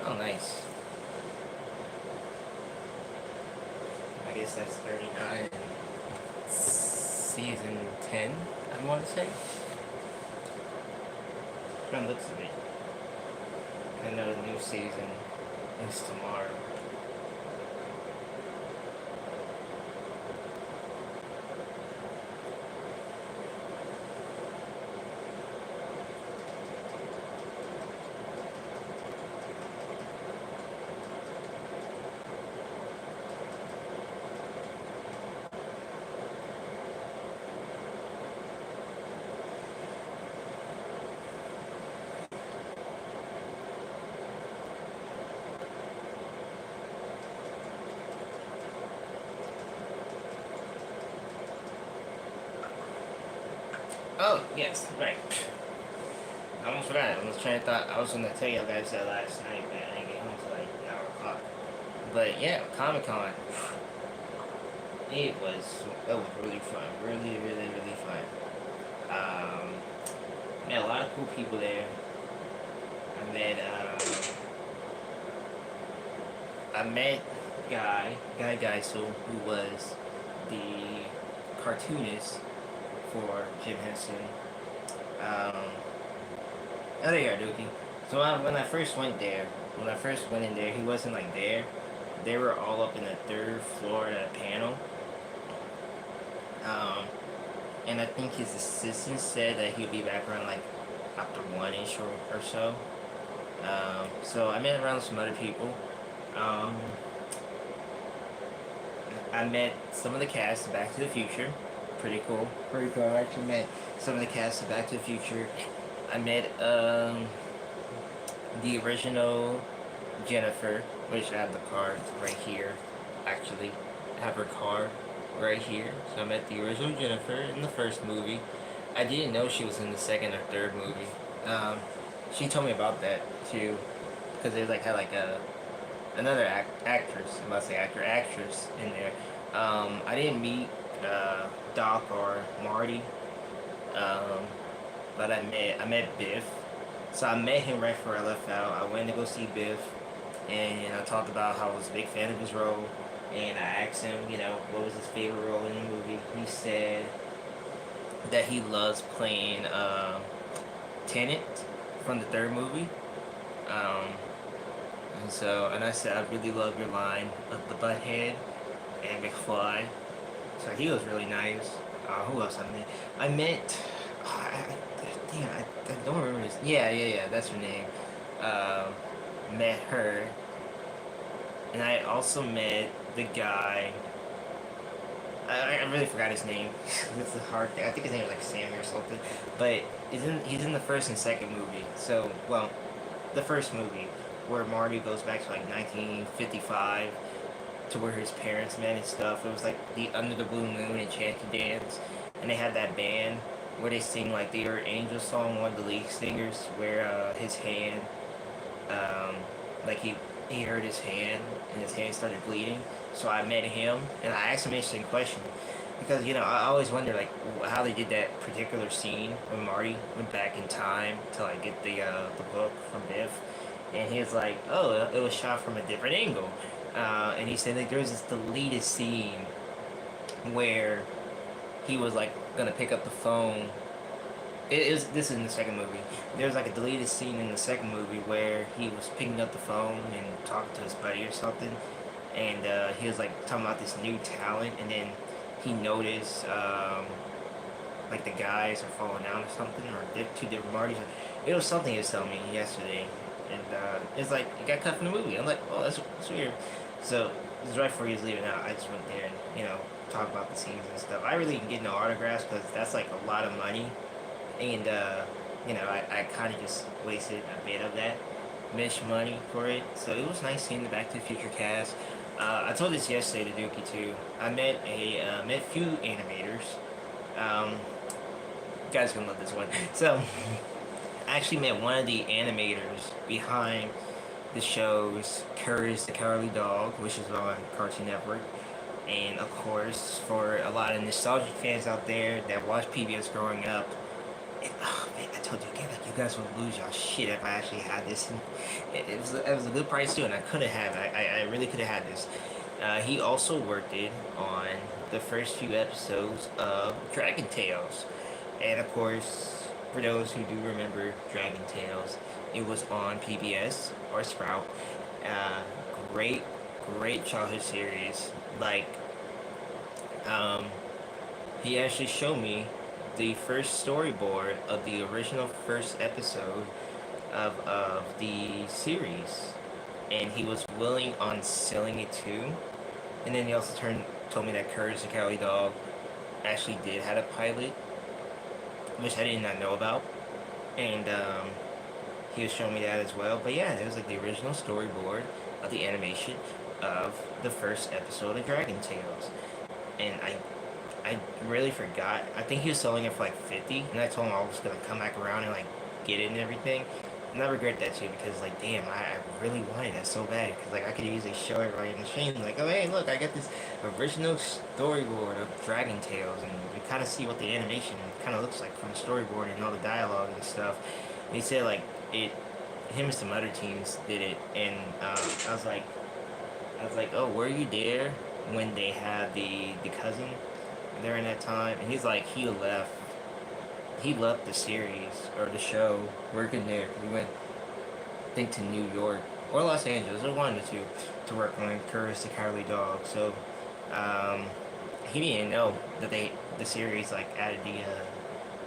Oh, nice. I guess that's 39. Season 10, I want to say. From the looks of it. I know the new season is tomorrow. Oh, yes, right. I almost forgot. I was trying to thought I was gonna tell y'all guys that last night, but I didn't get home till like 9 o'clock. But yeah, Comic Con. It was really fun. Really, really, really fun. Um, Met a lot of cool people there. I met Guy Geisel, who was the cartoonist for Jim Henson. Um, oh, there you are, Dookie. So when I first went there, when I first went in there, he wasn't like there. They were all up in the third floor at a panel. Um, and I think his assistant said that he'll be back around like after 1-ish or so. So I met around some other people. Um, I met some of the cast of Back to the Future. Pretty cool. Pretty cool. I actually met some of the cast of Back to the Future. I met the original Jennifer, which I have the card right here. Actually, I have her card right here. So I met the original Jennifer in the first movie. I didn't know she was in the second or third movie. She told me about that too, because they like had like another actress. I'm about to say actress in there. I didn't meet Doc or Marty, um, but I met Biff. So I met him right before I left out. I went to go see Biff, and I talked about how I was a big fan of his role. And I asked him, what was his favorite role in the movie. He said that he loves playing Tenet from the third movie. Um, and I said, I really love your line of the butthead and McFly. So he was really nice. Who else I met? I met. Damn, I don't remember his. Yeah. That's her name. Uh, Met her, and I also met the guy. I really forgot his name. It's a hard thing. I think his name was like Sammy or something. But he's in the first and second movie. So, well, the first movie where Marty goes back to like 1955 to where his parents met and stuff. It was like the Under the Blue Moon Enchanted Dance, and they had that band where they sing like the Earth Angel song. One of the lead singers where his hand, um, like he hurt his hand and his hand started bleeding. So I met him and I asked him an interesting question because I always wonder like how they did that particular scene when Marty went back in time to like get the book from Biff, and he was like, oh, it was shot from a different angle, and he said like there was this deleted scene where he was like gonna pick up the phone. This is in the second movie. There was like a deleted scene in the second movie where he was picking up the phone and talking to his buddy or something, and he was like talking about this new talent, and then he noticed like the guys are falling down or something, or two different parties. It was something he was telling me yesterday, and it's like it got cut from the movie. I'm like, oh, that's weird. So it was right before he was leaving out. I just went there and talk about the scenes and stuff. I really didn't get no autographs because that's like a lot of money, and I kind of just wasted a bit of that Mish money for it. So it was nice seeing the Back to the Future cast. I told this yesterday to Dookie too. I met a few animators. Um, you guys gonna love this one. So I actually met one of the animators behind the shows Courage the Cowardly Dog, which is on Cartoon Network. And of course, for a lot of nostalgic fans out there that watched PBS growing up, oh man, I told you again, like you guys would lose y'all shit if I actually had this. And it was a good price too, and I could have had it. I really could have had this. He also worked it on the first few episodes of Dragon Tales. And of course, for those who do remember Dragon Tales, it was on PBS or Sprout. Uh, great, great childhood series. Like, um, he actually showed me the first storyboard of the original first episode of the series, and he was willing on selling it too. And then he also told me that Courage the Cowardly Dog actually did have a pilot, which I did not know about, and he was showing me that as well. But yeah, it was like the original storyboard of the animation of the first episode of Dragon Tales, and I really forgot. I think he was selling it for like 50, and I told him I was gonna come back around and like get it and everything. And I regret that too because like damn, I really wanted that so bad because like I could easily show everybody in the stream like, oh hey look, I got this original storyboard of Dragon Tales, and you kind of see what the animation kind of looks like from the storyboard and all the dialogue and stuff. And he said like it, him and some other teams did it, and I was like, oh, were you there when they had the cousin during that time? And he's like, he left the series or the show working there. He went, I think, to New York or Los Angeles or one of the two to work on Courage the Cowardly Dog. So he didn't know that the series like added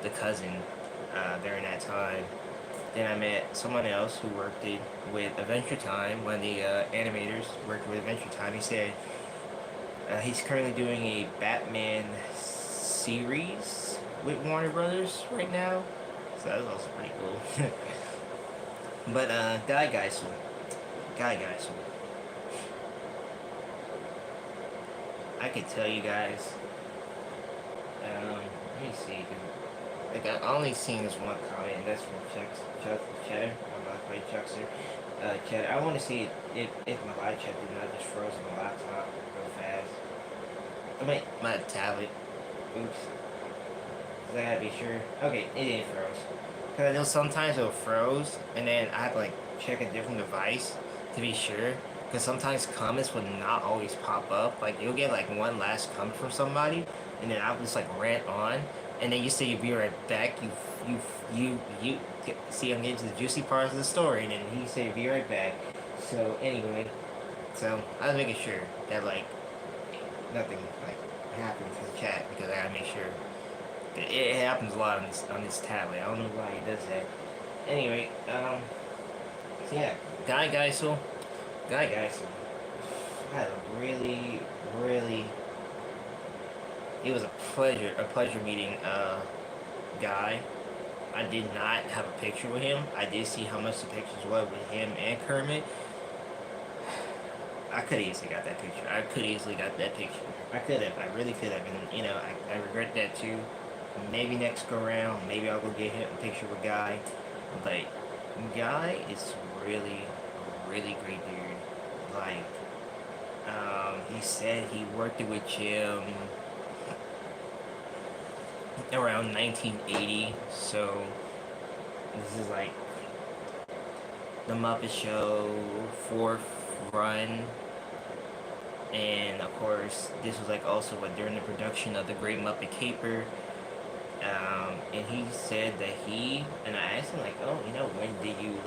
the cousin during that time. Then I met someone else who worked it with Adventure Time. One of the animators worked with Adventure Time. He said he's currently doing a Batman series with Warner Brothers right now. So that was also pretty cool. But Guy Geisel. I could tell you guys. Let me see. Like I only seen this one comment, and that's from Cheddar. I'm about to play Chuckster. Cheddar. I want to see if my live chat did not just froze on my laptop real fast. I mean, my tablet. Oops. Cause I gotta be sure. Okay, it didn't froze. Cause I know sometimes it'll froze, and then I have to like check a different device to be sure. Cause sometimes comments would not always pop up. Like you'll get like one last comment from somebody, and then I'll just like rant on, and then you say you'll be right back. You see I'm getting to the juicy parts of the story, and then he say be right back. So anyway, so I was making sure that like nothing like happens in the chat because I gotta make sure. It happens a lot on this tablet. I don't know why it does that. Anyway, so yeah, Guy Geisel. I had a really, it was a pleasure meeting Guy. I did not have a picture with him. I did see how much the pictures were with him and Kermit. I could easily got that picture. I could have. I really could have. And, you know, I regret that too. Maybe next go round, maybe I'll go get him a picture with Guy. But Guy is really great dude. Like, he said he worked with Jim around 1980. So this is like the Muppet Show fourth run. And of course, this was like also during the production of the Great Muppet Caper. And he said that and I asked him like, oh, you know, when did you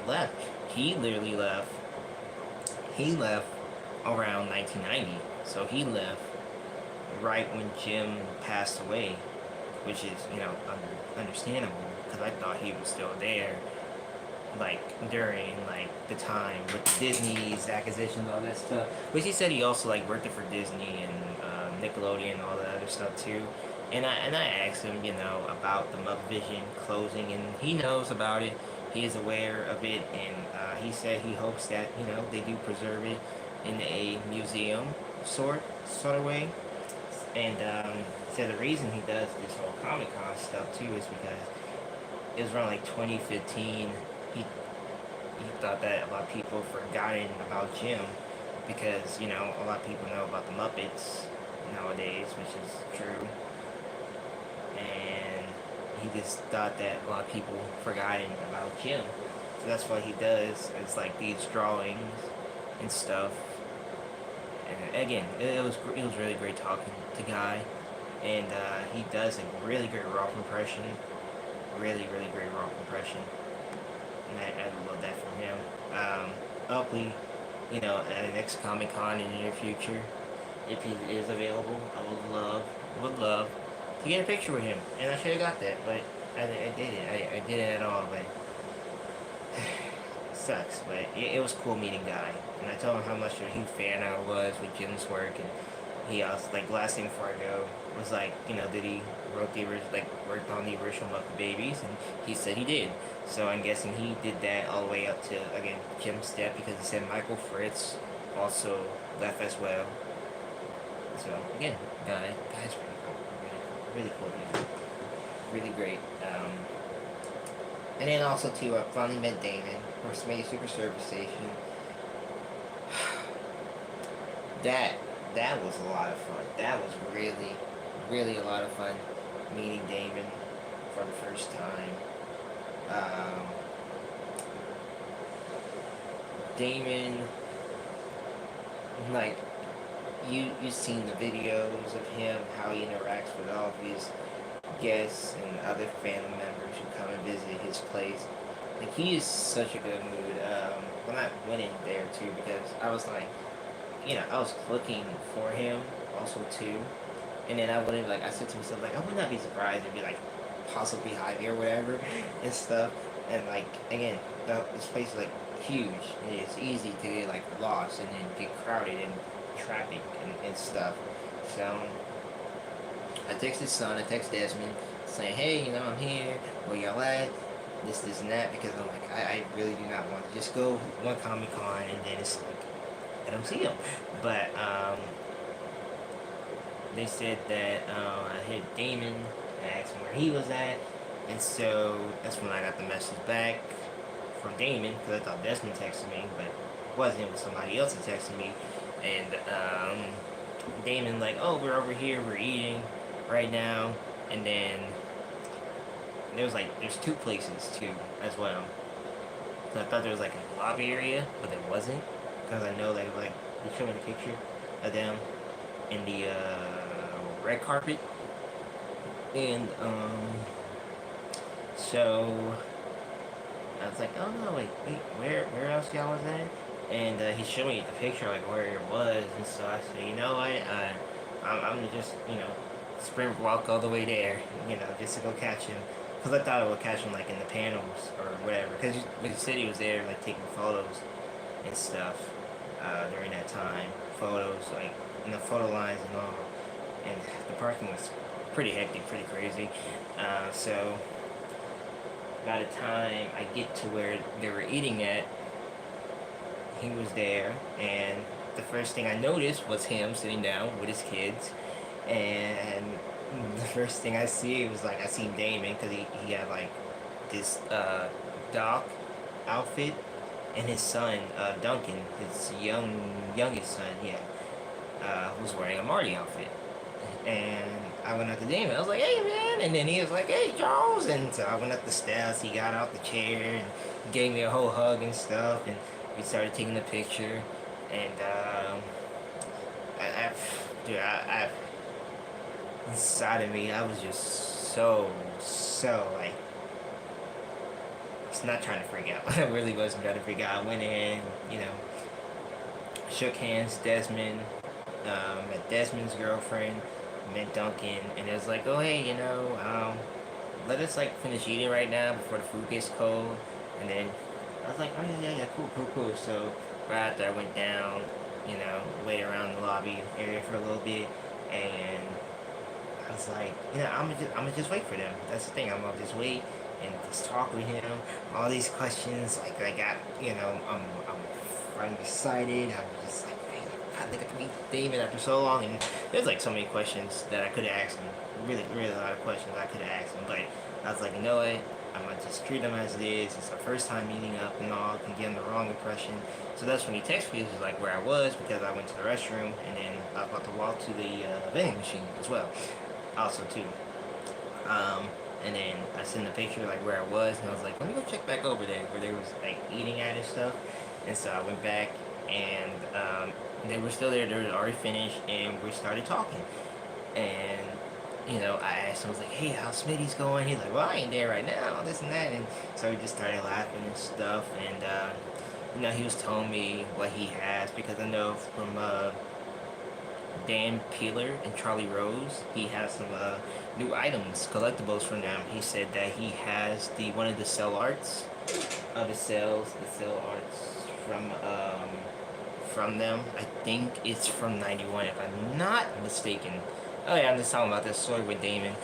left? He literally left. He left around 1990. So he left right when Jim passed away, which is, you know, understandable because I thought he was still there, like during like the time with Disney's acquisitions, all that stuff. But he said he also like worked it for Disney and Nickelodeon and all that other stuff too. And I asked him, you know, about the Muppet Vision closing, and he knows about it. He is aware of it, and he said he hopes that, you know, they do preserve it in a museum sort of way. And so the reason he does this whole Comic Con stuff too is because it was around like 2015. He thought that a lot of people forgotten about Jim because, you know, a lot of people know about the Muppets nowadays, which is true. And he just thought that a lot of people forgotten about Jim. So that's what he does. It's like these drawings and stuff. And again, it was really great talking to Guy, and he does a really great Rolf impression. Really great Rolf impression, and I love that from him. Hopefully, at the next Comic Con in the near future, if he is available, I would love to get a picture with him. And I should have got that, but I didn't. I didn't at all, but it sucks. But it was cool meeting Guy. And I told him how much of a huge fan I was with Jim's work. And he also, like, last thing before I go, was like, did he worked on the original Muppet Babies? And he said he did. So I'm guessing he did that all the way up to, again, Jim's death, because he said Michael Fritz also left as well. So again, Guy's pretty cool. Really cool dude. Really great. And then also too, I finally met Damon from Smitty Super Service Station. That was a lot of fun. That was really a lot of fun meeting Damon for the first time. Damon, like, you've seen the videos of him, how he interacts with all of his guests and other family members who come and visit his place. Like, he is such a good mood. When I went in there too, because I was like, I was looking for him also too, and then I said to myself, like, I would not be surprised if he, like, possibly behind me or whatever and stuff. And, like, again, this place is, like, huge, and it's easy to get, like, lost and then get crowded in traffic and stuff. So I texted Son, I texted Desmond saying, hey, I'm here, where y'all at, this and that, because I'm like, I really do not want to just go one Comic Con and then it's like I don't see him. But they said that I hit Damon and asked him where he was at, and so that's when I got the message back from Damon, because I thought Desmond texted me, but it wasn't. It was somebody else that texted me. And Damon, like, oh, we're over here, we're eating right now. And then there's two places too as well. So I thought there was like a lobby area, but there wasn't, because I know they showed me a picture of them in the red carpet. And so I was like, oh no, wait, where else y'all was at? And he showed me the picture, like, where it was, and so I said, you know what, I'm gonna just, sprint walk all the way there, just to go catch him, because I thought I would catch him, like, in the panels, or whatever, because he said he was there, like, taking photos and stuff, during that time, photos, like, photo lines and all, and the parking was pretty hectic, pretty crazy, so by the time I get to where they were eating at, he was there, and the first thing I noticed was him sitting down with his kids, and the first thing I see was, like, I seen Damon, because he had, like, this Doc outfit, and his son, Duncan, his youngest son, was wearing a Marty outfit. And I went up to Damon, I was like, hey man, and then he was like, hey Charles, and so I went up the steps, he got out the chair, and gave me a whole hug and stuff, and we started taking a picture, and I inside of me, I was just so like, it's not trying to freak out. I really wasn't trying to freak out. I went in, shook hands, Desmond, met Desmond's girlfriend, met Duncan, and it was like, oh hey, let us, like, finish eating right now before the food gets cold, and then I was like, oh yeah, cool. So right after I went down, waited around the lobby area for a little bit, and I was like, I'm gonna just wait for them. That's the thing. I'm gonna just wait and just talk with him. All these questions, like, I got, I'm excited. I'm just like, man, I think I can meet David after so long, and there's, like, so many questions that I could have asked him. Really a lot of questions I could have asked him, but I was like, you know what? I'm gonna just treat him as it is. It's our first time meeting up and all. Can give him the wrong impression. So that's when he texted me. It was like where I was, because I went to the restroom, and then I was about to walk to the vending machine as well. Also too. And then I sent a picture like where I was, and I was like, let me go check back over there where they was like eating at and stuff. And so I went back, and they were still there. They were already finished, and we started talking. And I asked him, I was like, hey, how's Smitty's going? He's like, well, I ain't there right now, this and that. And so we just started laughing and stuff. And he was telling me what he has, because I know from Dan Peeler and Charlie Rose, he has some new items, collectibles from them. He said that he has one of the cell arts, the cell arts from them. I think it's from '91, if I'm not mistaken. Oh yeah, I'm just talking about this story with Damon.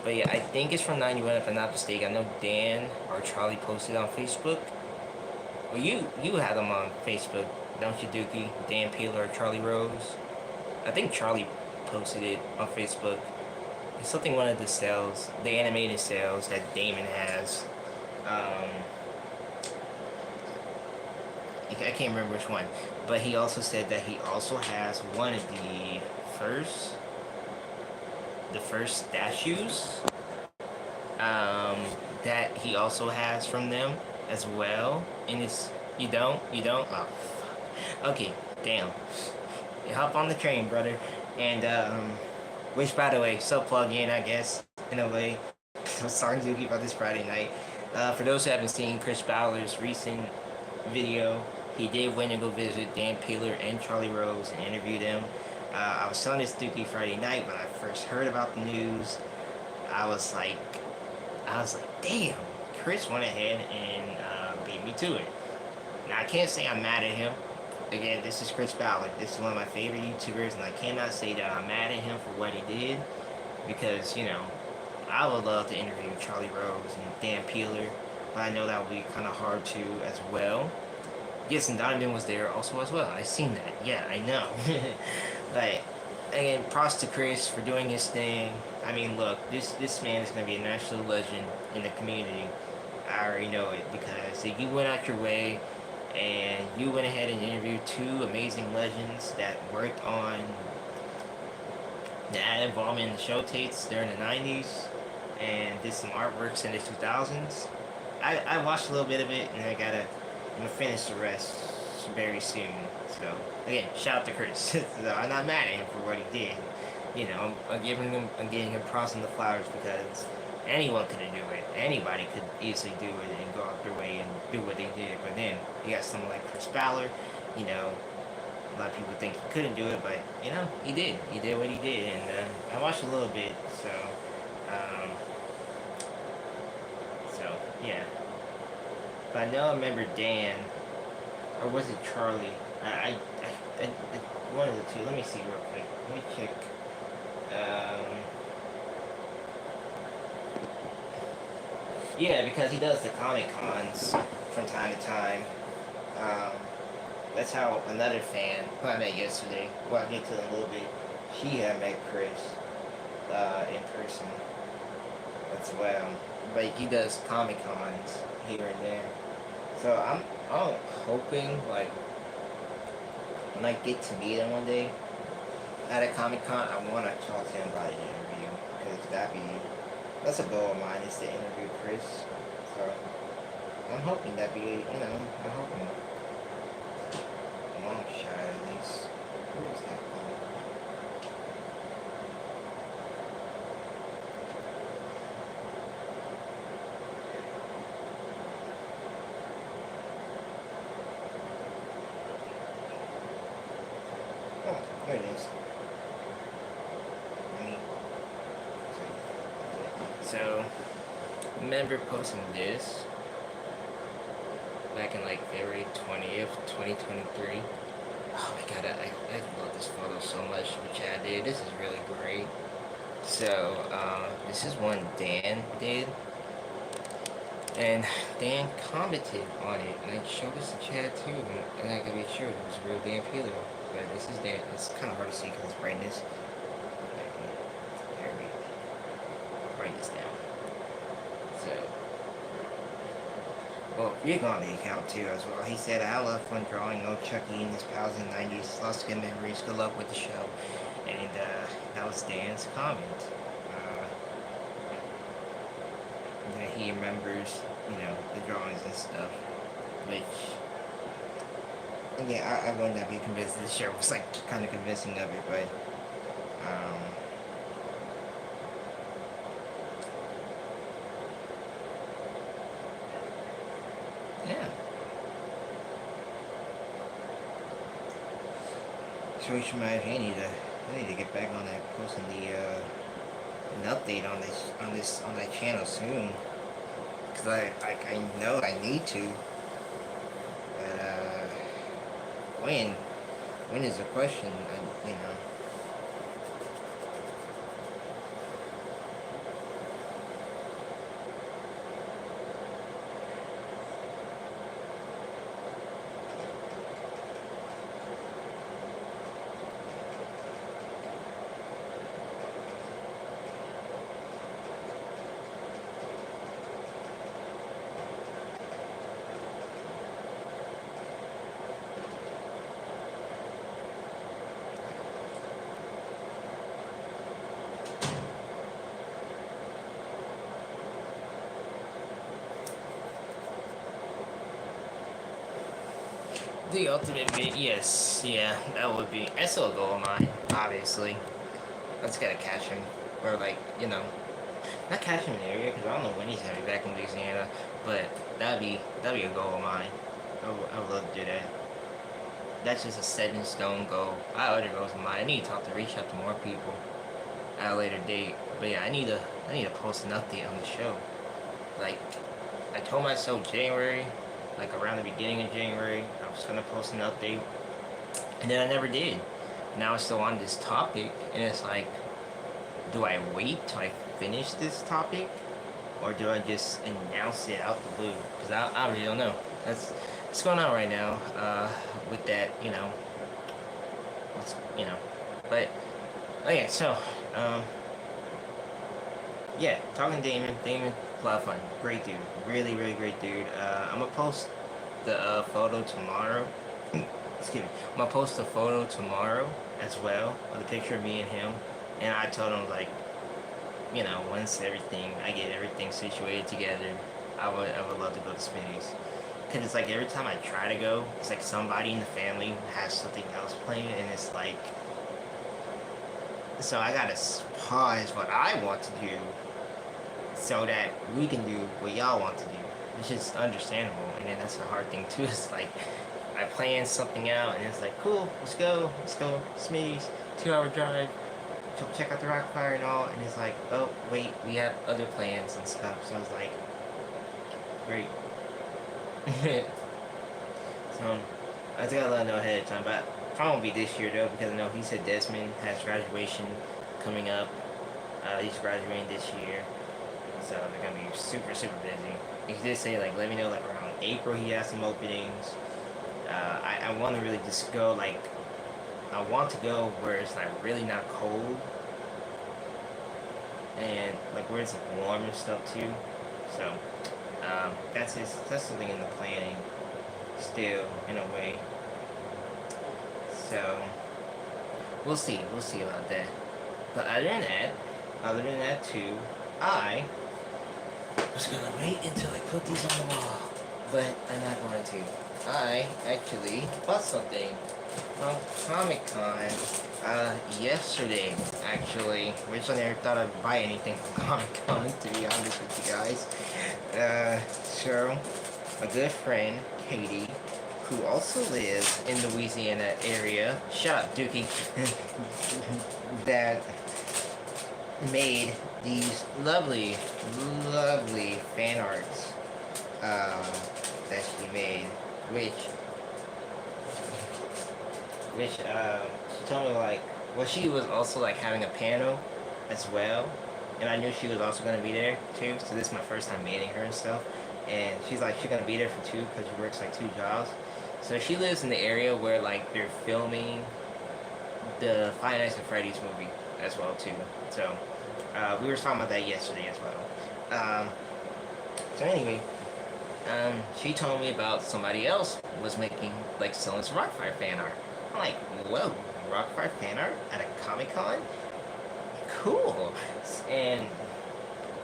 But yeah, I think it's from '91, if I'm not mistaken. I know Dan or Charlie posted on Facebook. Well, you have them on Facebook, don't you, Dookie? Dan Peeler or Charlie Rose? I think Charlie posted it on Facebook. It's something, one of the cells, the animated cells that Damon has. I can't remember which one, but he also said that he also has one of the first statues that he also has from them as well. And you don't? Oh, okay, damn. You hop on the train, brother. And which, by the way, plug in, I guess, in a way. I'm sorry, Dookie, about this Friday night. For those who haven't seen Chris Ballard's recent video, he did went and go visit Dan Peeler and Charlie Rose and interview them. I was telling this Dookie Friday night when I first heard about the news. I was like, damn, Chris went ahead and beat me to it. Now, I can't say I'm mad at him. Again, this is Chris Ballard. This is one of my favorite YouTubers, and I cannot say that I'm mad at him for what he did, because, I would love to interview Charlie Rose and Dan Peeler, but I know that would be kind of hard to as well. Yes, and Donovan was there also as well. I seen that. Yeah, I know. But again, props to Chris for doing his thing. I mean, look, this man is gonna be a national legend in the community. I already know it, because if you went out your way and you went ahead and interviewed two amazing legends that worked on the ad involvement in the show tapes during the 90s and did some artworks in the 2000s. I watched a little bit of it, and I'm gonna finish the rest very soon. So again, shout out to Chris. So I'm not mad at him for what he did. I'm getting him props and the flowers, because anyone could do it. Anybody could easily do it and go out their way and do what they did. But then you got someone like Chris Ballard. A lot of people think he couldn't do it, but he did. He did what he did, and I watched a little bit. So yeah. But I know I remember Dan, or was it Charlie? I one of the two. Let me see real quick. Let me check. Yeah, because he does the Comic Cons from time to time. That's how another fan who I met yesterday, who I'll get to in a little bit, she had met Chris in person as well. But he does Comic Cons here and there. So I'm hoping, like, when I get to meet him one day at a Comic Con, I want to talk to him about an interview, because that's a goal of mine, is to interview Chris. So I'm hoping I'm hoping a long shot at least. Who is that? Oh, there it is. So, remember posting this back in like February 20th, 2023. Oh my god, I love this photo so much, which I did. This is really great. So, this is one Dan did. And Dan commented on it, and I showed this to Chad too, and I gotta be sure it was real Dan Peeler. But this is Dan. It's kind of hard to see because it's brightness. There we go. Write this down. So, well, Rick on the account too as well. He said, I love fun drawing, no Chucky and his pals in the 90s. Lots of good memories. Good luck with the show. And that was Dan's comment. that he remembers, the drawings and stuff. Which, yeah, I would not be convinced this show was like kind of convincing of it, but um, yeah. So we should I need to get back on that, posting an update on that channel soon, because I know I need to, but when when is the question? The ultimate bit, yes, yeah, that would be. That's still a goal of mine, obviously. I just gotta catch him, or like, not catch him in the area because I don't know when he's gonna be back in Louisiana, but that'd be a goal of mine. I would love to do that. That's just a set in stone goal. I have other goals of mine. I need to reach out to more people at a later date. But yeah, I need to post an update on the show. Like, I told myself January, like around the beginning of January, I was gonna post an update, and then I never did. Now it's still on this topic, and it's like, do I wait till I finish this topic, or do I just announce it out the blue? Because I really don't know. That's what's going on right now with that, what's, but okay, so yeah, talking to Damon, a lot of fun, great dude, really, really great dude. I'm gonna post the photo tomorrow. Excuse me. I'm gonna post the photo tomorrow as well, of the picture of me and him. And I told him like, once I get everything situated together, I would love to go to Smitty's. Cause it's like every time I try to go, it's like somebody in the family has something else playing, and it's like, so I gotta pause what I want to do so that we can do what y'all want to do. It's just understandable, and then that's the hard thing too. It's like I plan something out, and it's like, cool, let's go, Smitty's, 2 hour drive, check out the rock fire and all, and it's like, oh wait, we have other plans and stuff. So I was like, great. So I just gotta let him know ahead of time, but probably won't be this year though, because I know he said Desmond has graduation coming up. He's graduating this year, so they're gonna be super busy. He did say like, let me know like around April he has some openings. I want to really just go like, I want to go where it's like really not cold, and like where it's like warm and stuff too. So that's something in the planning still in a way. So we'll see about that. But other than that too, I was gonna wait until I put these on the wall, but I'm not going to. I actually bought something from Comic Con yesterday, actually, which I never thought I'd buy anything from Comic Con, to be honest with you guys. So, a good friend, Katie, who also lives in the Louisiana area, shut up, Dookie, that made these lovely fan arts that she made, which she told me like, well, she was also like having a panel as well, and I knew she was also gonna be there too. So this is my first time meeting her and stuff, and she's like she's gonna be there for two because she works like 2 jobs. So she lives in the area where like they're filming the Five Nights at Freddy's movie as well too. So we were talking about that yesterday as well. So anyway, she told me about somebody else was making, like, selling some Rockfire fan art. I'm like, whoa, Rockfire fan art at a Comic Con? Cool. And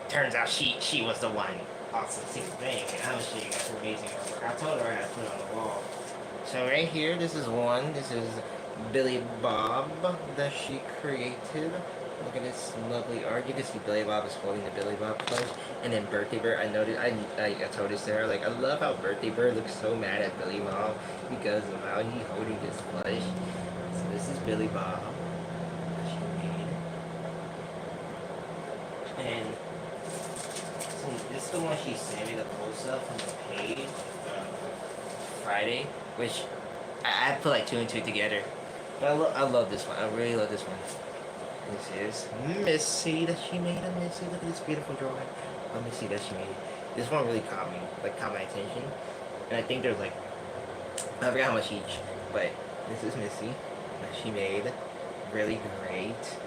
turns out she was the one. Awesome, same thing. And I'm gonna show you guys her amazing artwork. I told her I had to put it on the wall. So right here, this is one. This is Billy Bob that she created. Look at this lovely art. You can see Billy Bob is holding the Billy Bob plush. And then Birthday Bird, I noticed, I told this to her, like, I love how Birthday Bird looks so mad at Billy Bob because of how he's holding his plush. So this is Billy Bob that she made. And so this is the one she sent me the post up from the page Friday, which I put like 2 and 2 together. But I love this one. I really love this one. This is Missy that she made of Missy. Look at this beautiful drawing of Missy that she made. This one really caught me, like caught my attention. And I think there's like, I forgot how much each, but this is Missy that she made. Really great.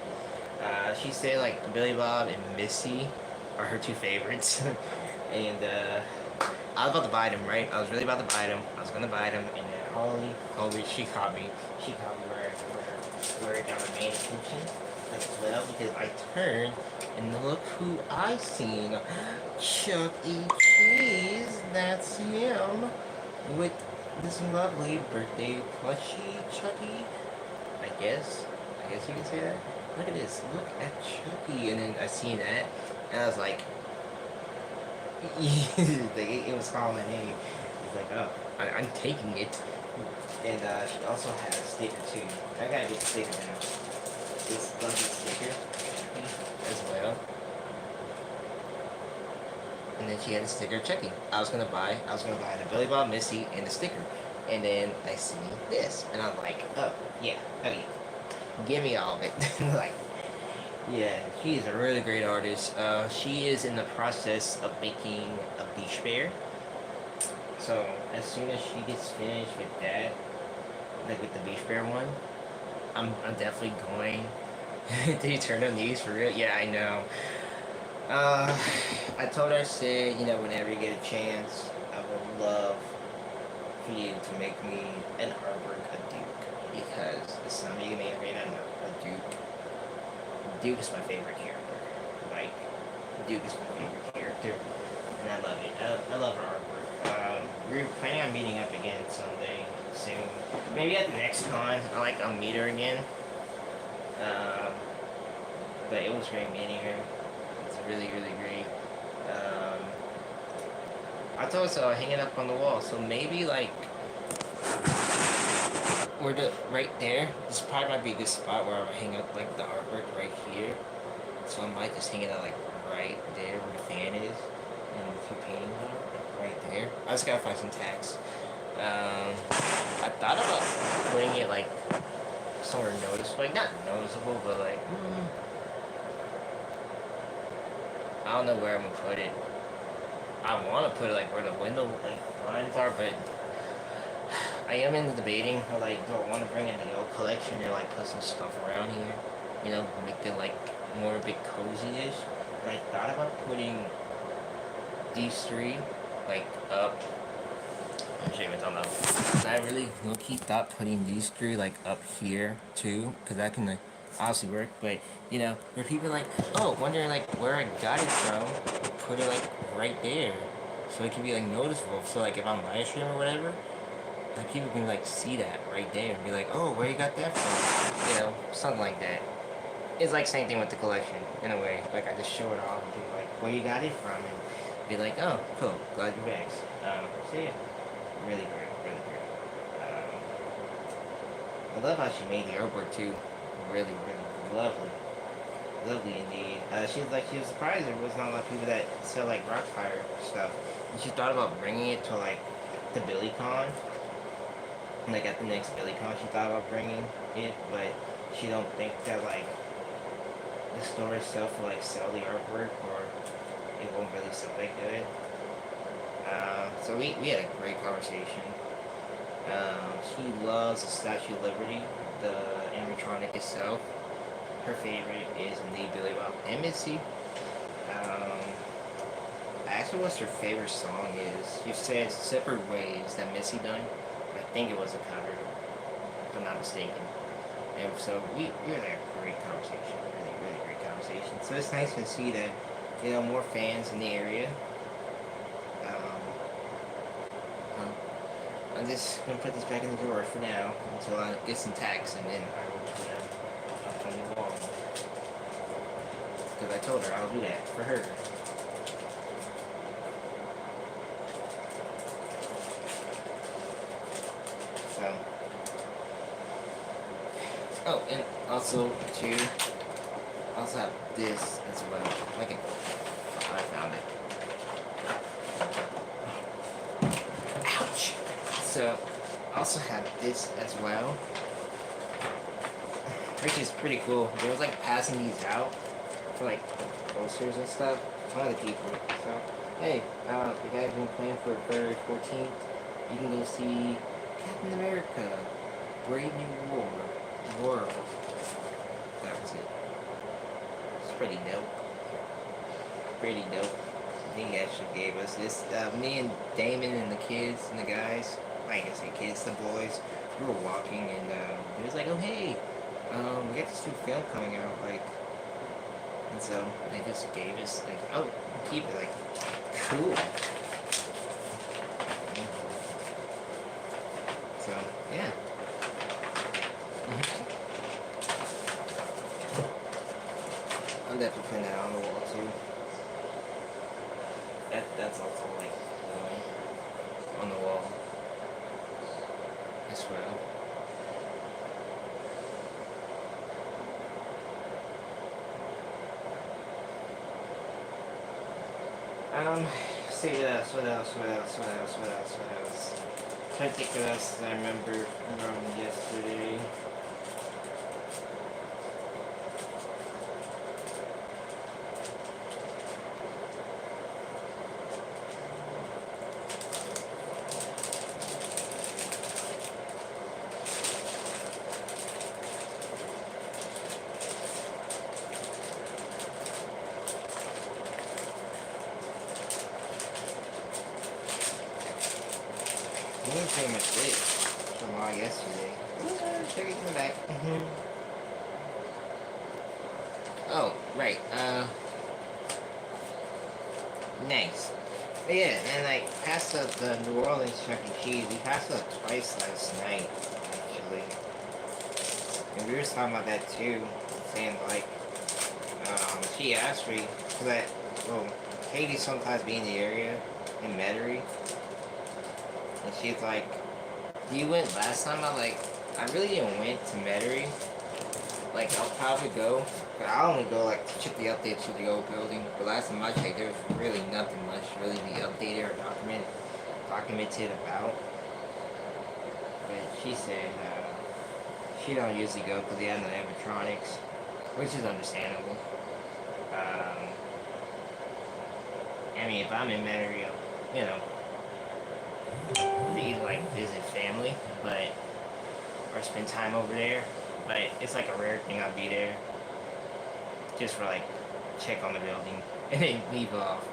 She said like Billy Bob and Missy are her 2 favorites. And I was about to buy them, right? I was really about to buy them. I was gonna buy them, and then holy, she caught me. She caught me where it got my main attention as well, because I turned and look who I seen. Chuck E. Cheese. That's him with this lovely birthday plushie, Chucky. I guess you can say that. Look at this. Look at Chucky, and then I seen that, and I was like. It was calling my name. It's like, oh, I'm taking it. And she also had a sticker too. I gotta get the sticker now. This lovely sticker as well. And then she had a sticker checking. I was gonna buy the Billy Bob, Missy, and the sticker. And then I see this, and I'm like, oh yeah, give me all of it. Like. Yeah, she is a really great artist. She is in the process of making a beach bear. So as soon as she gets finished with that, like with the beach bear one, I'm definitely going to turn on these for real. Yeah, I know. I told her, I said, you know, whenever you get a chance, I would love for you to make me an artwork of Duke, because some of you may or may not know a Duke. Duke is my favorite character. Like, Duke is my favorite character, and I love it. I love her artwork. We're planning on meeting up again someday soon. Maybe at the next con. I'll meet her again. But it was great meeting her. It's really, really great. I told her so I'll hang it up on the wall. So maybe like right there. This probably might be a good spot where I'll hang up like the artwork right here. So I might just hang it out like right there where the fan is, and a few paintings on it, right there. I just gotta find some tags. I thought about putting it like somewhere noticeable, like not noticeable, but like I don't know where I'm gonna put it. I want to put it like where the window like blinds are, but I am in the debating. Like, do I want to bring in the old collection and like put some stuff around here? You know, make it like more a bit cozy-ish. And I thought about putting these 3 like up. I'm sure what's on that. I really low-key thought putting these 3 like up here too, because that can like obviously work. But you know, there are people like, oh, wondering like where I got it from. Put it like right there, so it can be like noticeable. So like if I'm live streaming or whatever, like people can like see that right there and be like, oh, where you got that from? You know, something like that. It's like same thing with the collection in a way. Like I just show it off and be like, where you got it from, and be like, oh, cool, glad you're back. So yeah, really great, really great. I love how she made the artwork too. Really, really lovely. Lovely indeed. She was surprised there was not a lot of people that sell like Rockfire stuff. And she thought about bringing it to like the BillyCon. Like at the next BillyCon, she thought about bringing it, but she don't think that like the store itself will like sell the artwork, or it won't really sell that good. So we had a great conversation. She loves the Statue of Liberty, the animatronic itself. Her favorite is indeed Billy Bob and Missy. I asked her what her favorite song is. She said Separate Ways that Missy done. I think it was a cover, if I'm not mistaken. And so we had a great conversation. Really, really great conversation. So it's nice to see that more fans in the area. Um, I'm just gonna put this back in the drawer for now until I get some tacks, and then I will put it up on the wall. Because I told her I'll do that for her. So, oh, and also too, I also have this as well. Like, I found it. Ouch! So, I also have this as well, which is pretty cool. They was like passing these out for like posters and stuff from other people. So, hey, if you guys been playing for February 14th, you can go see Captain America, Brave New World. That was it. It's pretty dope. Pretty dope. I think he actually gave us this. Me and Damon and the kids and the guys, I ain't gonna say kids, the boys, we were walking and he was like, oh hey, we got this new film coming out, like, and so they just gave us, like, oh, keep it, like, cool. So, yeah. I'll definitely put that on the wall too. That's also like on the wall as well. See what else? Trying to think what else I remember from yesterday. We pretty much did from all yesterday. Check it in the back. Oh, right. Nice. But yeah, and like past the New Orleans Chuck E. Cheese, we passed it twice last night, actually. And we were talking about that too, saying like, she asked me, cause Katie sometimes be in the area in Metairie. And she's like, you went last time? I really didn't went to Metairie. Like, I'll probably go, but I only go, like, to check the updates to the old building. But last time I checked, there was really nothing much really to be updated or documented about. But she said, she don't usually go because they have no animatronics, which is understandable. I mean, if I'm in Metairie, you know, to either like visit family, or spend time over there. But it's like a rare thing I'll be there, just for like check on the building and then leave off.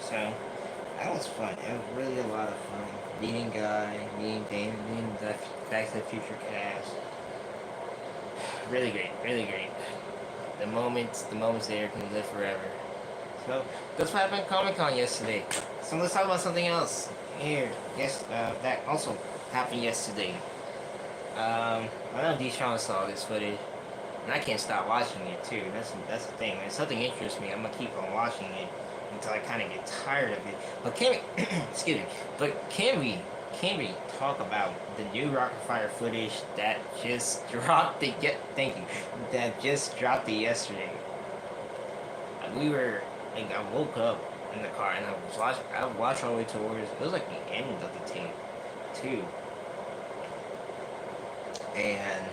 So that was fun. It was really a lot of fun. Meeting Guy, meeting Damon, meeting the Back to the Future cast. Really great, really great. The moments there can live forever. So that's what happened at Comic-Con yesterday. So let's talk about something else here. Yes, that also happened yesterday. I know Deshaun saw this footage, and I can't stop watching it too. That's the thing. When something interests me, I'm gonna keep on watching it until I kind of get tired of it. But can we, excuse me? But can we talk about the new Rocket Fire footage that just dropped? Thank you. That just dropped it yesterday. I woke up in the car and I watched all the way towards, it was like the end of the tape, too. And,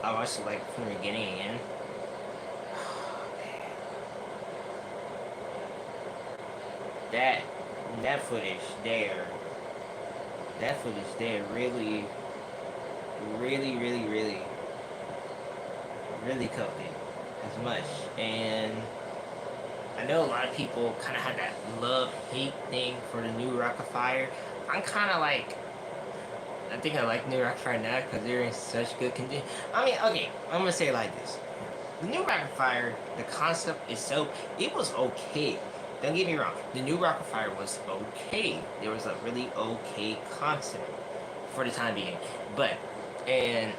I watched it like from the beginning again. That footage there really, really, really, really, really cooked it as much. And I know a lot of people kind of had that love-hate thing for the new Rocket Fire. I'm kind of like, I think I like new Rocket Fire now because they're in such good condition. I mean, okay, I'm gonna say it like this. the new Rocket Fire, the concept is so, it was okay. Don't get me wrong, the new Rocket Fire was okay. There was a really okay concept for the time being, but and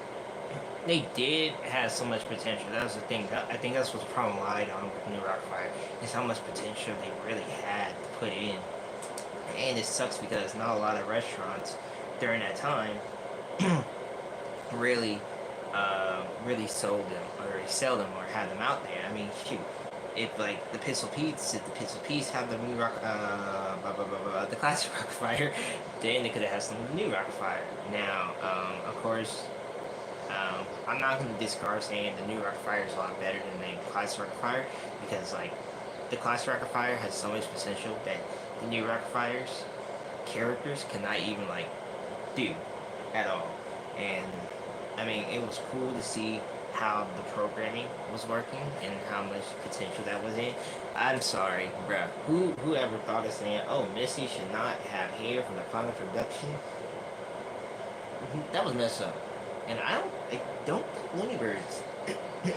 they did have so much potential. That was the thing. I think that's what the problem lied on with New Rock Fire is how much potential they really had to put in. And it sucks because not a lot of restaurants during that time really, really sold them or sell them or had them out there. I mean, shoot, if like the Pistol Pete's, if the Pistol Pete's had the new rock, the classic Rock Fire, then they could have had some new Rock Fire. Now, of course, I'm not going to discard saying the new Rocket Fire is a lot better than the classic Rocket Fire because like the classic Rocket Fire has so much potential that the new Rocket Fire's characters cannot even like do at all. And I mean, it was cool to see how the programming was working and how much potential that was in. I'm sorry, bruh. Whoever thought of saying, "Oh, Missy should not have hair from the final production"? That was messed up. And I don't think Looney Birds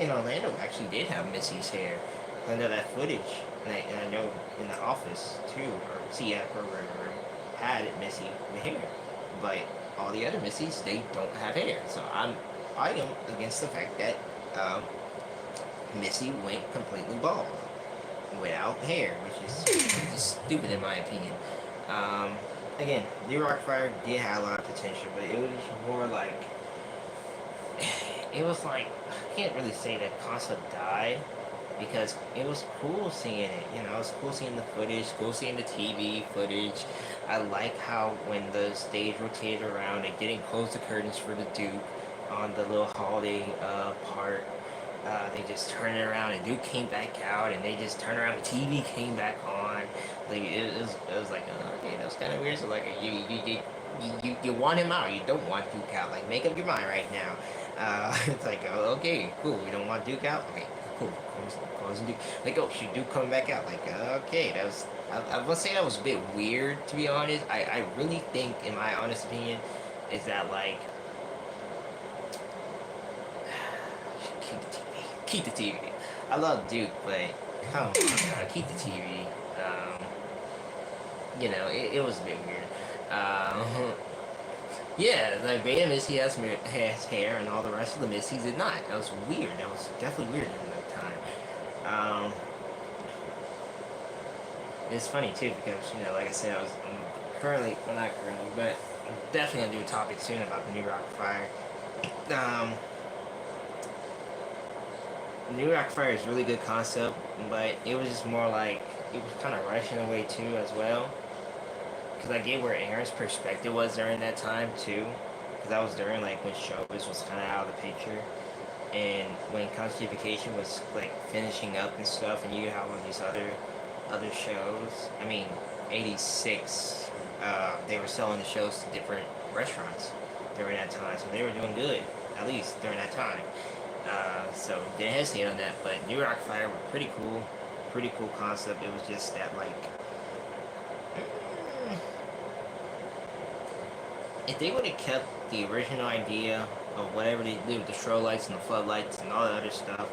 in Orlando actually did have Missy's hair. I know that footage, and I know in the office too, or CF or wherever, had Missy with hair. But all the other Missies, they don't have hair. So I am against the fact that Missy went completely bald without hair, which is just stupid in my opinion. Again, New Rockfire did have a lot of potential, but it was more like it was like I can't really say that concept died because it was cool seeing it. You know, it was cool seeing the footage, cool seeing the TV footage. I like how when the stage rotated around, they didn't close the curtains for the Duke on the little holiday part. They just turned it around and Duke came back out and they just turned around, the TV came back on. Like it was like okay, that was kind of weird. So like you want him out, you don't want Duke out. Like make up your mind right now. It's like okay, cool. We don't want Duke out. Okay, cool. Close Duke. Like oh, should Duke come back out? Like okay, that was. I would say that was a bit weird to be honest. I really think, in my honest opinion, is that like keep the TV. Keep the TV. I love Duke, but come on, keep the TV. You know, it was a bit weird. Yeah, like Beta Missy has hair, and all the rest of the Missies did not. That was weird. That was definitely weird at that time. It's funny too because you know, like I said, well not currently, but I'm definitely gonna do a topic soon about the New Rock Fire. Um, New Rock Fire is a really good concept, but it was just more like it was kind of rushing away too as well. Because I get where Aaron's perspective was during that time too. Because that was during like when Showbiz was kind of out of the picture, and when Constipication was like finishing up and stuff, and you have all these other shows. I mean, '86, they were selling the shows to different restaurants during that time, so they were doing good at least during that time. So didn't hesitate on that, but New Rock Fire was pretty cool concept. It was just that like if they would have kept the original idea of whatever they did with the strobe lights and the floodlights and all the other stuff,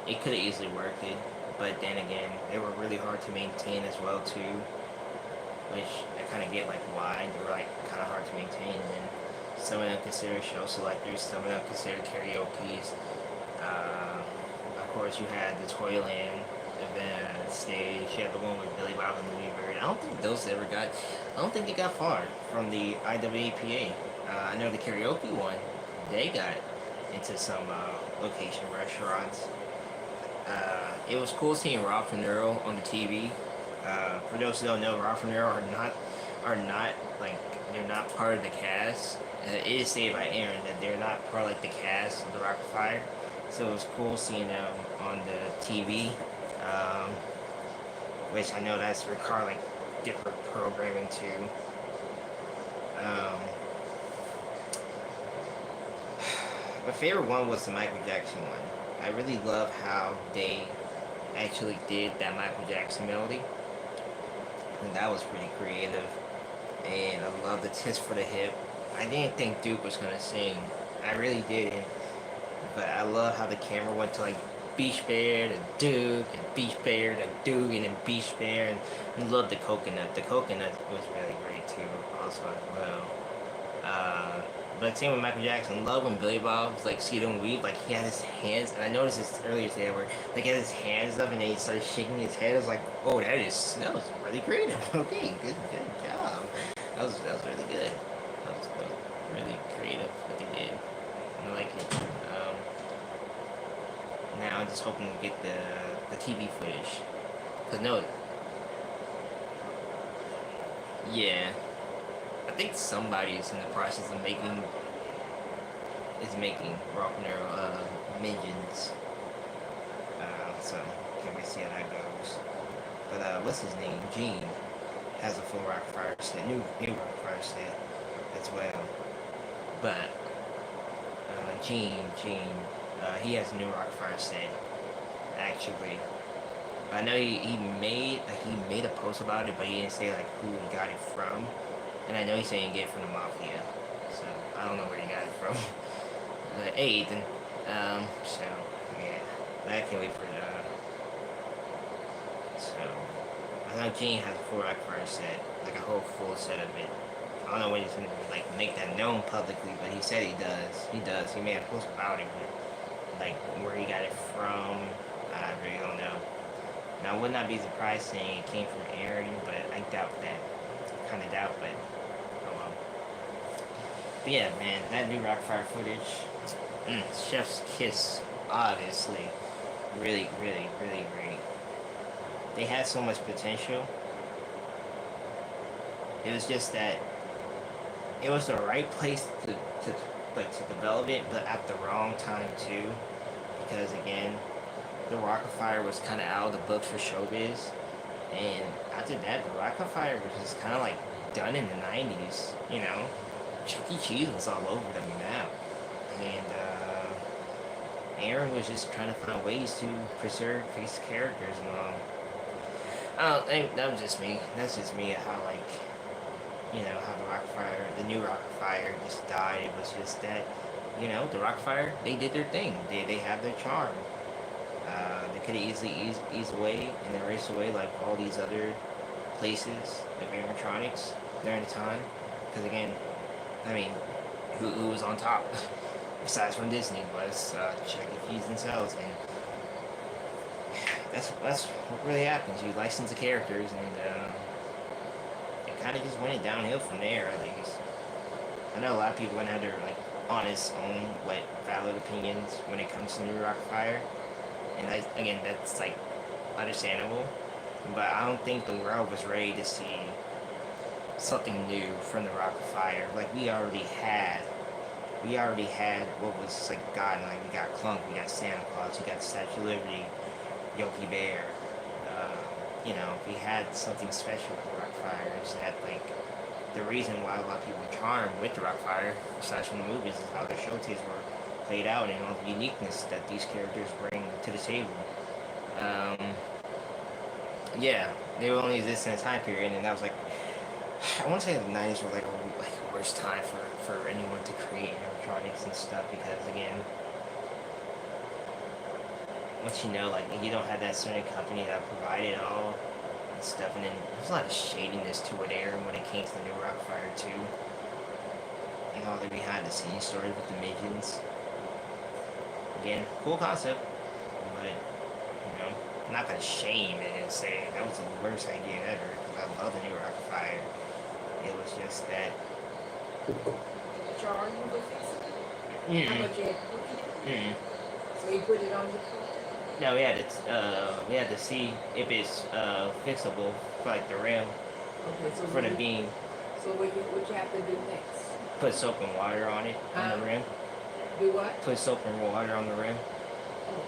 it could have easily worked it. But then again, they were really hard to maintain as well too, which I kind of get like why they were like kind of hard to maintain. And then some of them considered show selectors, some of them considered karaoke's. Of course, you had the Toyland event stage. You had the one with Billy Bob and Louie Bird. I don't think they got far from the IWAPA. I know the karaoke one, they got into some location restaurants. It was cool seeing Rob and Earl on the TV. For those who don't know, Rob and Earl are not like they're not part of the cast. It is stated by Aaron that they're not part of like the cast of the Rocket Fire. So it was cool seeing them on the TV, which I know that's required like different programming too. My favorite one was the Michael Jackson one. I really love how they actually did that Michael Jackson melody, and that was pretty creative. And I love the twist for the hip. I didn't think Duke was gonna sing. I really didn't. But I love how the camera went to like Beach Bear, the Duke, and Beach Bear, the Duke, and then Beach Bear, and love the coconut. The coconut was really great too, also as well. Uh, but same with Michael Jackson. Love when Billy Bob was like see them weep, like he had his hands, and I noticed this earlier today where like he had his hands up and then he started shaking his head. I was like, oh, that was really creative. Okay, good job. That was really good. That was really creative what they did. I like it. Now I'm just hoping to get the TV footage. Cause no, yeah, I think somebody is in the process of making Rock Neural minions. So can't wait to see how that goes. But what's his name? Gene has a full Rockfire set, new Rockfire set as well. But Gene, he has a new Rockfire set actually. I know he made a post about it, but he didn't say like who he got it from. And I know he's saying he get it from the Mafia, so I don't know where he got it from. Hey Ethan, so yeah, I can't wait for that. So I know Gene has a full Rockfire set, like a whole full set of it. I don't know when he's gonna like make that known publicly, but he said he does. He does. He made a post about it, but like where he got it from, I really don't know. Now I would not be surprised saying it came from Aaron, but I doubt that. Kind of doubt, but oh well. But yeah, man, that new Rockfire footage, Chef's Kiss, obviously, really, really, really great. They had so much potential. It was just that it was the right place to develop it, but at the wrong time too, because again, the Rockafire was kind of out of the books for showbiz, and after that, the Rockafire was just kind of like done in the '90s. You know, Chuck E. Cheese was all over them now, and Aaron was just trying to find ways to preserve his characters and all. I don't think that was just me. That's just me. How like how the Rockfire, the new Rockfire, just died. It was just that the Rockfire, they did their thing. They have their charm. They could have easily eased away and erased away like all these other places, like animatronics during the time. Because again, I mean, who was on top besides from Disney was Chuck E. Cheese themselves, and that's what really happens. You license the characters, and it kind of just went downhill from there. At least I know a lot of people went under like honest, own, valid opinions when it comes to New Rockfire. And again, that's like understandable, but I don't think the world was ready to see something new from the Rockafire. Like we already had what was like God, like we got Clunk, we got Santa Claus, we got Statue of Liberty, Yogi Bear. We had something special with the Rockafire. Is that like the reason why a lot of people were charmed with the Rockafire, aside from the movies, is how their showcases were played out and all the uniqueness that these characters bring to the table. Yeah, they were only exist in a time period, and that was like, I want to say the '90s were like a worst time for anyone to create animatronics and stuff, because again, once like you don't have that certain company that provided all and stuff, and then there's a lot of shadiness to it there when it came to the new Rockfire too, and all the behind the scenes stories with the Midgets. Again, cool concept, but I'm not gonna shame it and say that was the worst idea ever, because I love the new Rockafire. It was just that. Charge you with fixing it? How much you had to put it in? Mm. So you put it on your phone? No, we had to see if it's fixable for like the rim, Okay, so for the beam. So what you have to do next? Put soap and water on it on the rim. Do what? Put soap and water on the rim. Oh.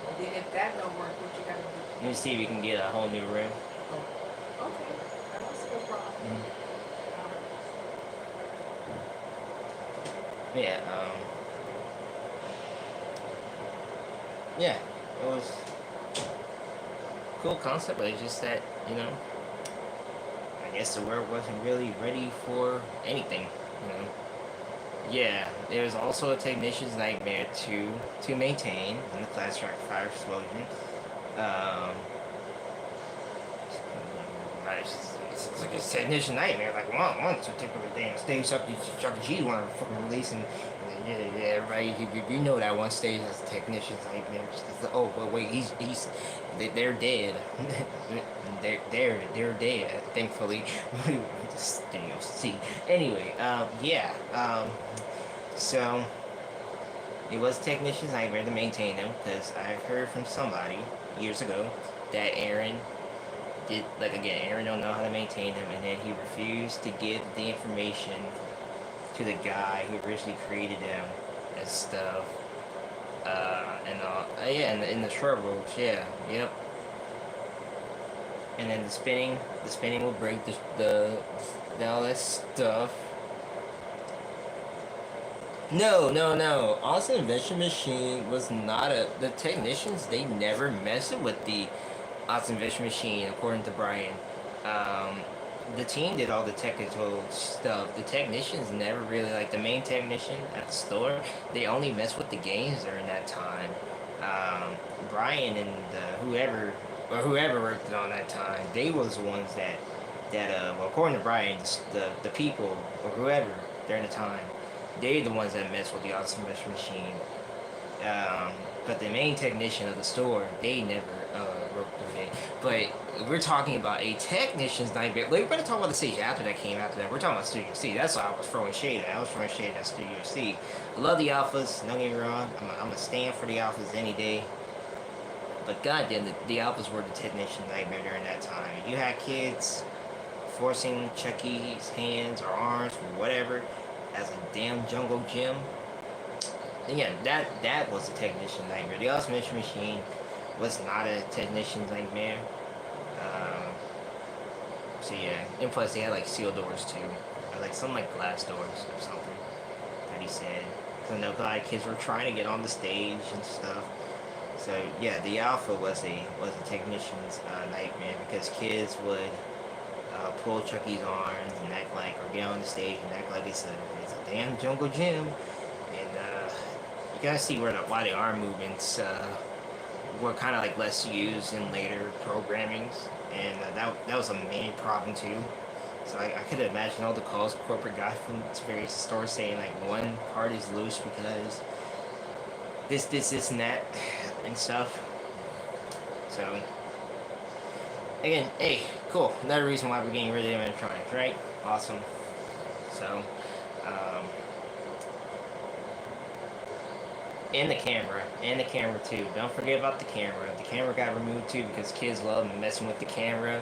And then if that don't work, what you gotta do? Let me see if we can get a whole new rim. Oh. Okay. That's no problem. Yeah, yeah, it was cool concept, but it's just that, I guess the world wasn't really ready for anything, Yeah, there was also a technician's nightmare to maintain in the Class Track Fire Explosion. Um, it's like a technician nightmare. Like one particular damn stage, Chuck E. Cheese want to fucking release and yeah, right. You know that one stage has a technician's nightmare. Oh, but wait, they're dead. they're dead. Thankfully, just see. Anyway, yeah. So it was technician's nightmare to maintain them because I heard from somebody years ago that Aaron did, like, again, Aaron don't know how to maintain them, and then he refused to give the information to the guy who originally created them and stuff. Yeah, in the shrub ropes, yeah, yep. And then the spinning will break all that stuff. No. Austin Invention Machine was not the technicians, they never messed with the Austin Invention Machine, according to Brian. Um, the team did all the technical stuff. The technicians never really, like the main technician at the store, they only messed with the games during that time. Brian and whoever worked on that time, they was the ones well, according to Brian, the people or whoever during the time, they're the ones that mess with the Austin Invention Machine. But the main technician of the store, they never worked with it. But we're talking about a technician's nightmare. Like, we're going to talk about the stage after that came after that. We're talking about Studio C. That's why I was throwing shade at. I was throwing shade at Studio C. I love the Alphas, don't get me wrong. I'm a stand for the Alphas any day. But goddamn, the Alphas were the technician's nightmare during that time. You had kids forcing Chucky's hands or arms or whatever as a damn jungle gym. Yeah, that was a technician nightmare. The Ultimate Machine was not a technician's nightmare. So yeah, and plus they had like seal doors too, or like some like glass doors or something that he said. So no, like kids were trying to get on the stage and stuff. So yeah, the Alpha was a technician's nightmare because kids would pull Chucky's arms and act like, or get on the stage and act like it's a damn jungle gym. And you gotta see why the arm movements were kind of like less used in later programmings, and that was a main problem too. So I could imagine all the calls corporate got from various stores saying like one part is loose because this and that and stuff. So again, hey, cool. Another reason why we're getting rid of animatronics, right? Awesome. So. And the camera too. Don't forget about the camera. The camera got removed too because kids love messing with the camera.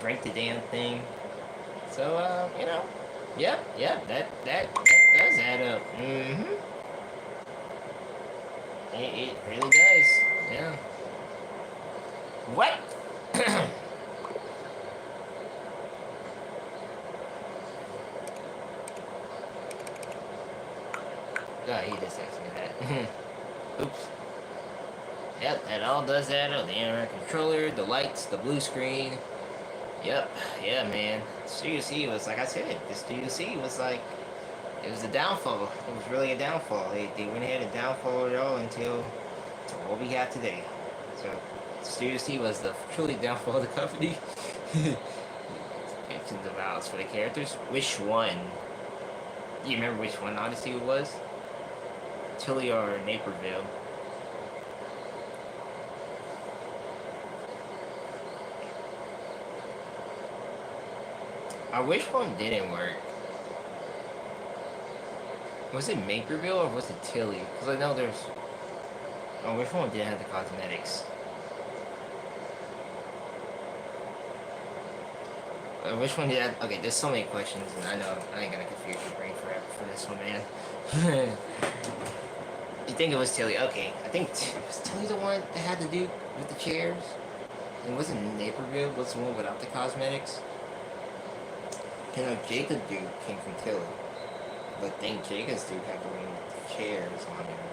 Break the damn thing. So yep, that does add up. It really does. Yeah. What? God, he just asked me that. Oops. Yep, that all does add up. The internet controller, the lights, the blue screen. Yep, yeah, man. Studio C was, like I said, the Studio C was like, it was a downfall. It was really a downfall. They went ahead and downfall it all until what we have today. So, Studio C was the truly downfall of the company. Mentions the vows for the characters. Which one? Do you remember which one Odyssey it was? Tilly or Naperville? I wish one didn't work. Was it Naperville or was it Tilly? Because I know there's... Oh, which one didn't have the cosmetics? Which one did I... Okay, there's so many questions, and I know I ain't gonna confuse your brain forever for this one, man. You think it was Tilly? Okay, I think was Tilly the one that had to do with the chairs? And wasn't Naperville was the one without the cosmetics? You know, Jacob Duke came from Tilly. But I think Jacob's Duke had the one with the chairs on there.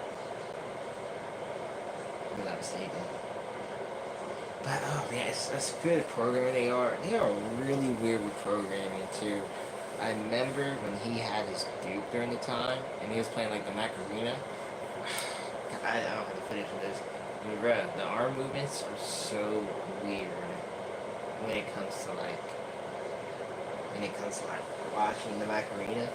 If I'm not mistaken. But oh man, it's good programming. They are really weird with programming too. I remember when he had his Duke during the time, and he was playing like the Macarena. I don't have the footage for this. But bruh, the arm movements are so weird when it comes to like watching the Macarena.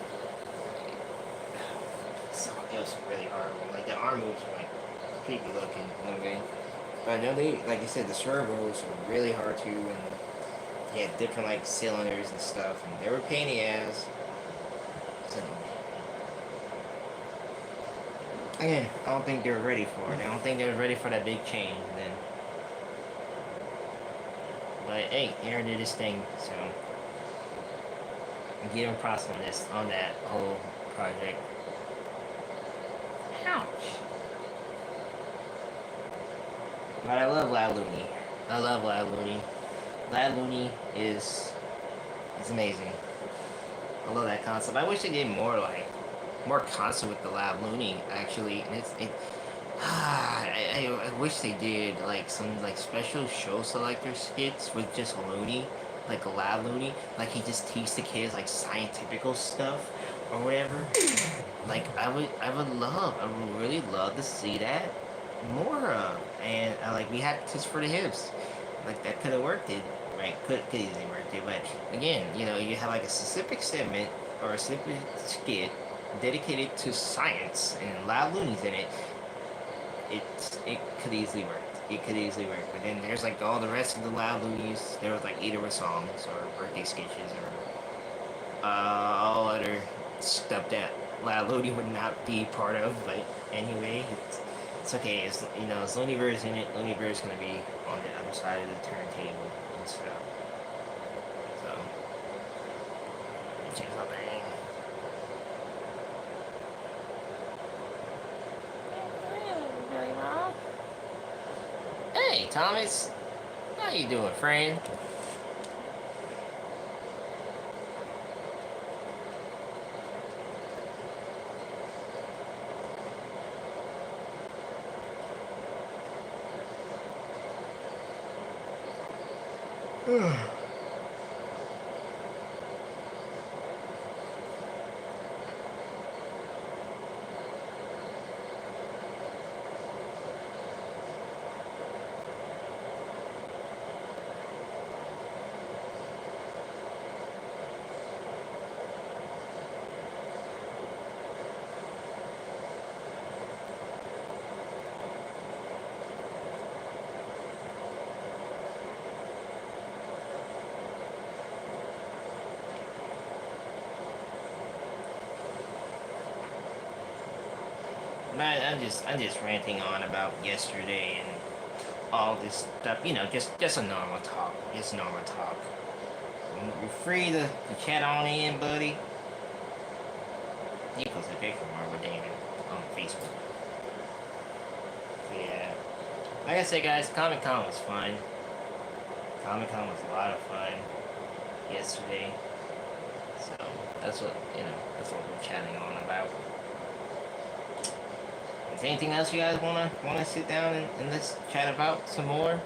So it was really horrible. Like the arm moves were like creepy looking, you know what I mean? But I know they, like I said, the servos were really hard to, and they had different like cylinders and stuff, and they were a pain in the ass. So, again, I don't think they were ready for it. I don't think they were ready for that big change. And then, but hey, Aaron did his thing, so give him props on that whole project. Ouch. But I love Loud Looney. I love Loud Looney. Loud Looney is amazing. I love that concept. I wish they did more concept with the Loud Looney actually. And I wish they did like some like special show selector skits with just Looney, like a Loud Looney, like he just teach the kids like scientific stuff or whatever. Like I would really love to see that more of. And like we had Tips for the Hips, like that could have worked it, right? Could easily worked it, but again, you know, you have like a specific segment or a specific skit dedicated to science and Loud Looney's in it. It could easily work. It could easily work. But then there's like all the rest of the Loud Loonies. There was like either with songs or birthday sketches or all other stuff that Loud Looney would not be part of. But anyway, it's okay. It's, you know, it's Looneyverse in it. Looneyverse gonna be on the other side of the turntable and stuff. So change my thing. Hey, Thomas. How you doing, friend? Man, I'm just ranting on about yesterday and all this stuff. You know, just a normal talk. Just normal talk. You're free to chat on in, buddy. You post a picture of Marvel Damon on Facebook. Yeah. Like I said, guys, Comic Con was fun. Comic Con was a lot of fun yesterday. So that's what we're chatting on about. Is there anything else you guys wanna sit down and let's chat about some more?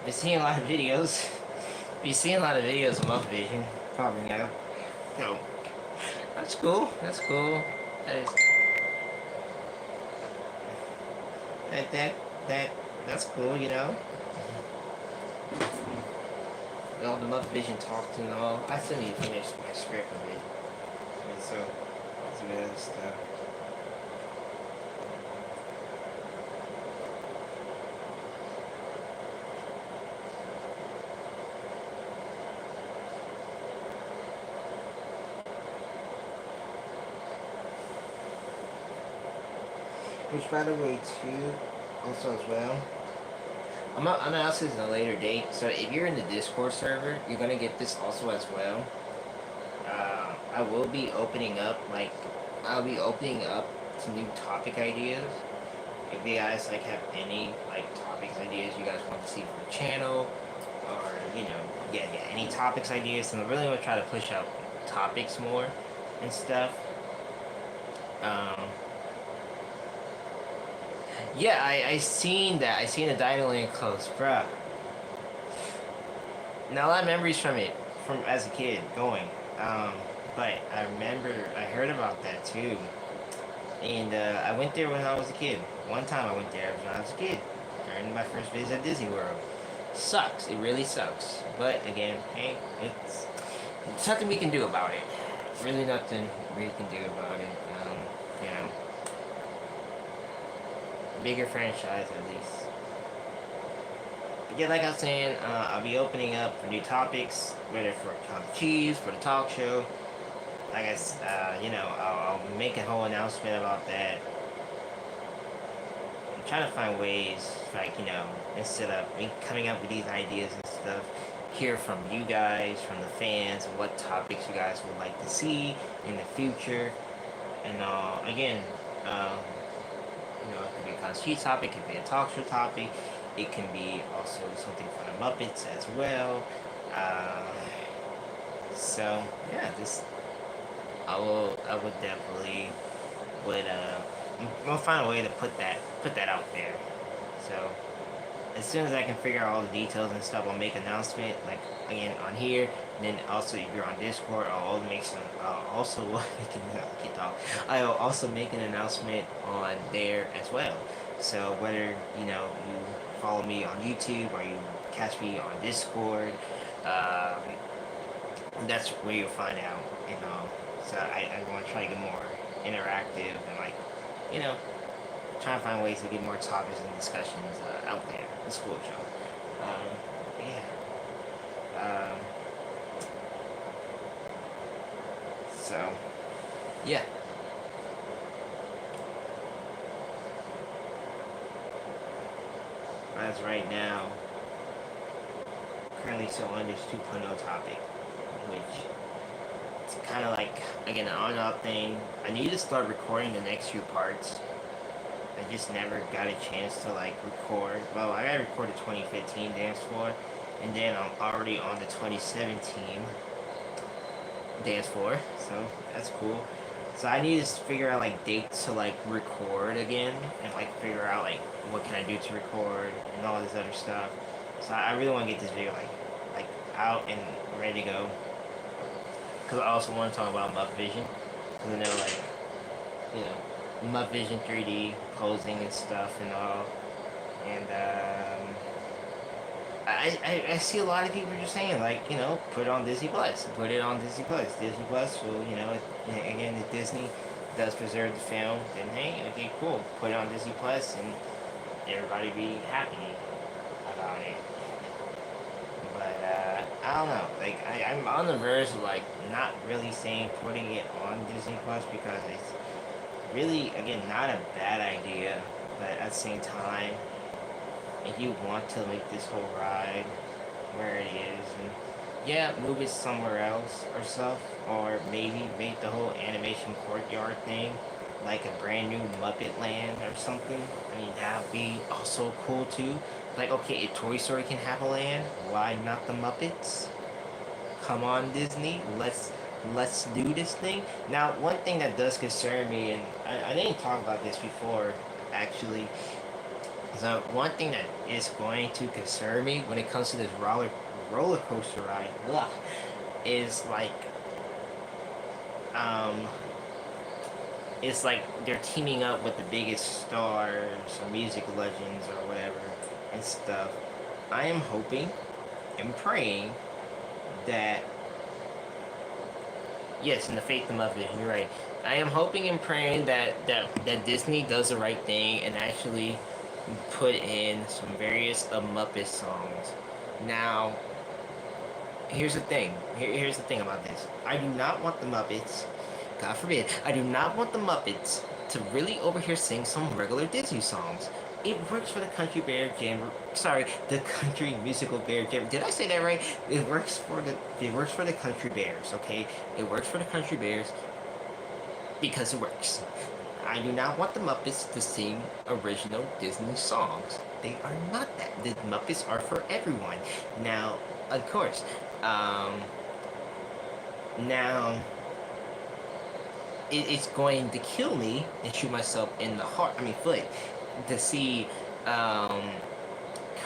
Been seeing a lot of videos. Been seeing a lot of videos of Muff Vision. Probably now. No. That's cool. That's cool. That's cool, you know. All the Muff Vision talks and all. I still need to finish my script of it. And so let's do that stuff. Which, by the way, too, also as well, I'm announcing this at a later date. So if you're in the Discord server, you're gonna get this also as well. I will be opening up, I'll be opening up some new topic ideas. If you guys like have any topics ideas you guys want to see for the channel, or any topics ideas, and I really want to try to push out topics more and stuff. Yeah, I seen that. I seen the Dino Land close, bruh. Now a lot of memories from it. from as a kid going. But I remember I heard about that too, and I went there when I was a kid. One time I went there when I was a kid during my first visit at Disney World. Sucks. It really sucks. But again, hey, it's nothing we can do about it. Really nothing we can do about it. You know, bigger franchise at least. But yeah, like I was saying, I'll be opening up for new topics, whether for Count Cheese, for the talk show. Like I'll make a whole announcement about that. I'm trying to find ways, like, instead of me coming up with these ideas and stuff, hear from you guys, from the fans, what topics you guys would like to see in the future. And again, it could be a conceit topic, it could be a talk show topic, it can be also something for the Muppets as well. So yeah, I would definitely we'll find a way to put that out there. So as soon as I can figure out all the details and stuff, I'll make an announcement, like, again, on here. And then also, if you're on Discord, I'll make some. I'll also make an announcement on there as well. So whether you follow me on YouTube or you catch me on Discord, that's where you'll find out. So I want to try to get more interactive and, like, you know trying to find ways to get more topics and discussions out there. It's cool, Joe. Yeah. So, yeah. As right now, currently still on this 2.0 topic, which it's kind of like, again, an on-off thing. I need to start recording the next few parts. I just never got a chance to, like, record. Well, I gotta record the 2015 dance floor, and then I'm already on the 2017 dance floor, so that's cool. So I need to figure out, like, dates to, like, record again, and, like, figure out, like, what can I do to record, and all this other stuff. So I really want to get this video, like out and ready to go. Because I also want to talk about Mupp Vision. Because I know, like, Mupp Vision 3D posing and stuff and all. And I see a lot of people just saying, like, put it on Disney Plus. Put it on Disney Plus. Disney Plus will, again, if Disney does preserve the film, then hey, okay, cool. Put it on Disney Plus and everybody be happy about it. But I don't know. Like, I'm on the verge of, like, not really saying putting it on Disney Plus because it's really, again, not a bad idea. But at the same time, if you want to make this whole ride where it is, and yeah, move it somewhere else or stuff, or maybe make the whole animation courtyard thing like a brand new Muppet Land or something. I mean, that would be also cool too. Like, okay, if Toy Story can have a land, why not the Muppets? Come on, Disney, let's do this thing. Now, one thing that does concern me, and I didn't talk about this before, actually. So one thing that is going to concern me when it comes to this roller coaster ride, is like, it's like they're teaming up with the biggest stars or music legends or whatever and stuff. I am hoping and praying that, yes, in the faith of it, you're right. I am hoping and praying that Disney does the right thing and actually put in some various Muppet songs. Now, here's the thing. Here's the thing about this. I do not want the Muppets, God forbid, I do not want the Muppets to really overhear sing some regular Disney songs. It works for the Country Bear Jam. Sorry, the Country Musical Bear Jam. Did I say that right? It works for the Country Bears. Okay, it works for the Country Bears because it works. I do not want the Muppets to sing original Disney songs. They are not that. The Muppets are for everyone. Now, of course, now it's going to kill me and shoot myself in the heart. Foot, to see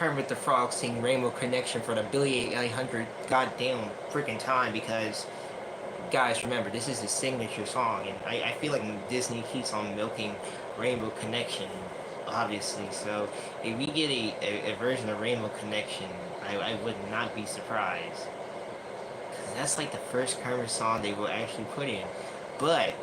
Kermit the Frog sing Rainbow Connection for the Billy 800 goddamn freaking time, because guys, remember, this is his signature song, and I feel like Disney keeps on milking Rainbow Connection, obviously. So if we get a version of Rainbow Connection, I would not be surprised. Because that's like the first Kermit song they will actually put in. But,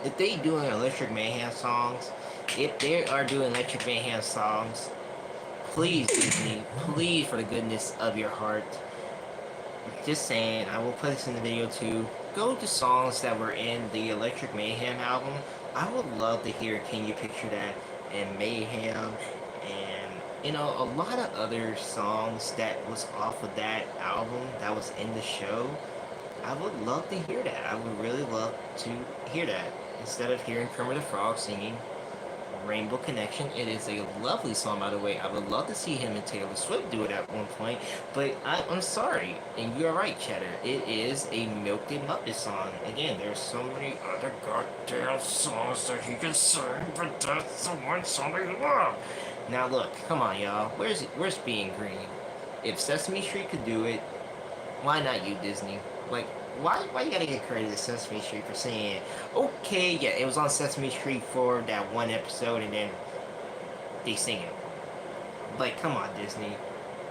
if they doing Electric Mayhem songs, if they are doing Electric Mayhem songs, please, Disney, please, for the goodness of your heart, just saying, I will put this in the video too, go to songs that were in the Electric Mayhem album. I would love to hear Can You Picture That and Mayhem, and, you know, a lot of other songs that was off of that album that was in the show. I would love to hear that. I would really love to hear that. Instead of hearing Kermit the Frog singing Rainbow Connection. It is a lovely song, by the way. I would love to see him and Taylor Swift do it at one point, but I'm sorry, and you're right, Cheddar. It is a Milk and Muppet song. Again, there's so many other goddamn songs that he can sing, but that's the one song I love. Now look, come on, y'all. Where's Being Green? If Sesame Street could do it, why not you, Disney? Like, why you gotta get credit to Sesame Street for saying, okay, yeah, it was on Sesame Street for that one episode, and then they sing it. Like, come on, Disney.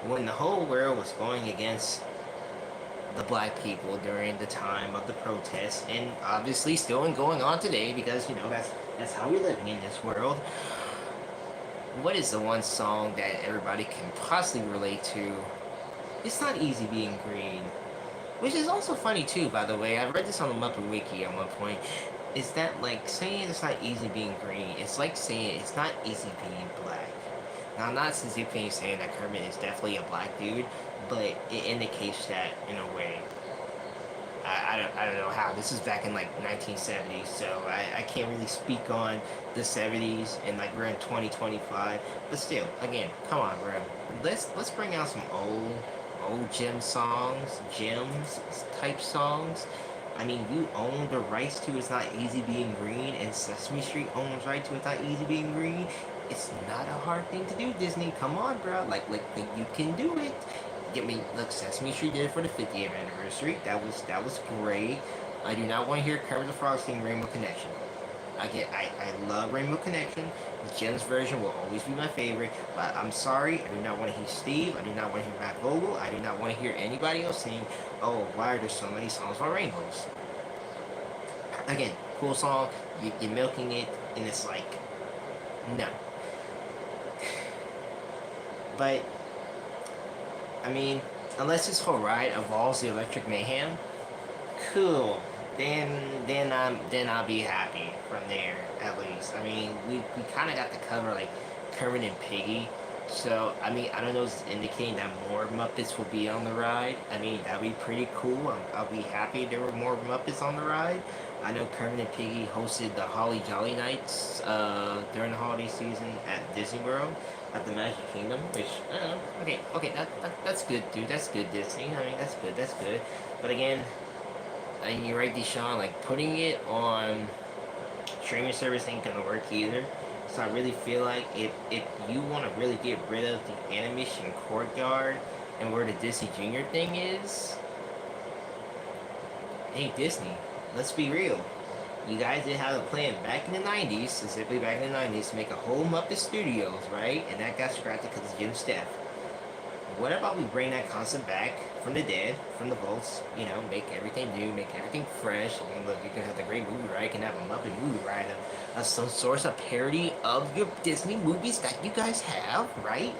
When the whole world was going against the black people during the time of the protests, and obviously still going on today, because, you know, that's how we're living in this world. What is the one song that everybody can possibly relate to? It's Not Easy Being Green. Which is also funny too, by the way. I read this on the Muppet Wiki at one point. Is that, like, saying it's not easy being green, it's like saying it's not easy being black. Now, I'm not specifically saying that Kermit is definitely a black dude, but it indicates that in a way. I don't know how. This is back in, like, 1970s, so I can't really speak on the 70s, and, like, we're in 2025. But still, again, come on, bro. Let's bring out some old gems type songs. I mean, you own the rights to It's Not Easy Being Green, and Sesame Street owns right to It's Not Easy Being Green. It's not a hard thing to do, Disney. Come on, bro. Like you can do it. I mean, look, Sesame Street did it for the 50th anniversary. That was great. I do not want to hear Kermit the Frog sing Rainbow Connection. I love Rainbow Connection. Jim's version will always be my favorite, but I'm sorry, I do not want to hear Steve, I do not want to hear Matt Vogel, I do not want to hear anybody else sing, oh, why are there so many songs about rainbows? Again, cool song, you're milking it, and it's like, no. But, I mean, unless this whole ride involves the Electric Mayhem, cool. Then I'll be happy from there, at least. I mean, we kind of got to cover, like, Kermit and Piggy. So, I mean, I don't know if it's indicating that more Muppets will be on the ride. I mean, that'd be pretty cool. I'll be happy there were more Muppets on the ride. I know Kermit and Piggy hosted the Holly Jolly Nights during the holiday season at Disney World, at the Magic Kingdom, which, I don't know. Okay, that's good, dude. That's good, Disney. I mean, that's good. But again, and you're right, Deshaun, like, putting it on streaming service ain't gonna work either. So I really feel like if you want to really get rid of the animation courtyard and where the Disney Junior thing is, hey, Disney, let's be real. You guys did have a plan back in the 90s, specifically back in the 90s, to make a whole Muppet Studios, right? And that got scrapped because of Jim Steff. What about we bring that concept back from the dead, from the vaults, you know, make everything new, make everything fresh. I mean, look, you can have the great movie ride, you can have a Muppet movie ride of some sort of parody of your Disney movies that you guys have, right?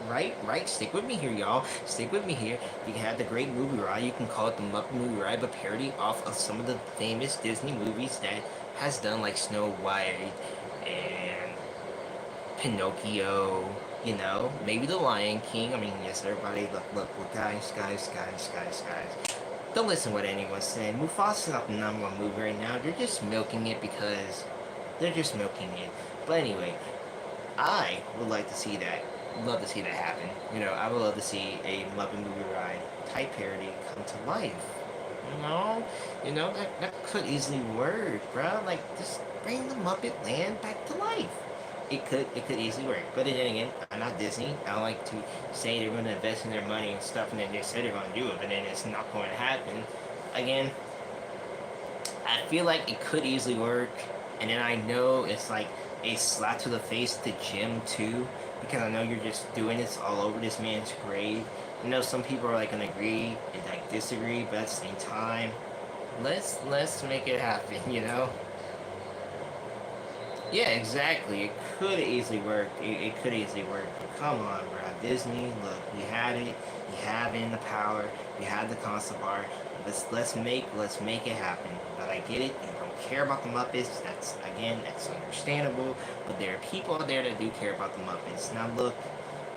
Stick with me here, y'all. Stick with me here. You can have the great movie ride, you can call it the Muppet movie ride, but parody off of some of the famous Disney movies that has done, like Snow White and Pinocchio. You know, maybe The Lion King. I mean, yes, everybody, look, guys. Don't listen to what anyone's saying. Mufasa's not the #1 movie right now. They're just milking it because they're just milking it. But anyway, I would like to see that. Love to see that happen. You know, I would love to see a Muppet movie ride type parody come to life. You know, that could easily work, bro. Like, just bring the Muppet Land back to life. it could easily work. But then again, I'm not Disney. I don't like to say they're going to invest in their money and stuff, and then they say they're going to do it, but then it's not going to happen. Again, I feel like it could easily work, and then I know it's like a slap to the face to Jim too, because I know you're just doing this all over this man's grave. I know some people are like gonna agree and like disagree, but at the same time, let's make it happen, you know? Yeah, exactly. It could easily work. It could easily work. But come on, bro. Disney, look, you had it. You have it in the power. You have the concept art. Let's make it happen. But I get it. You don't care about the Muppets. That's understandable. But there are people out there that do care about the Muppets. Now look,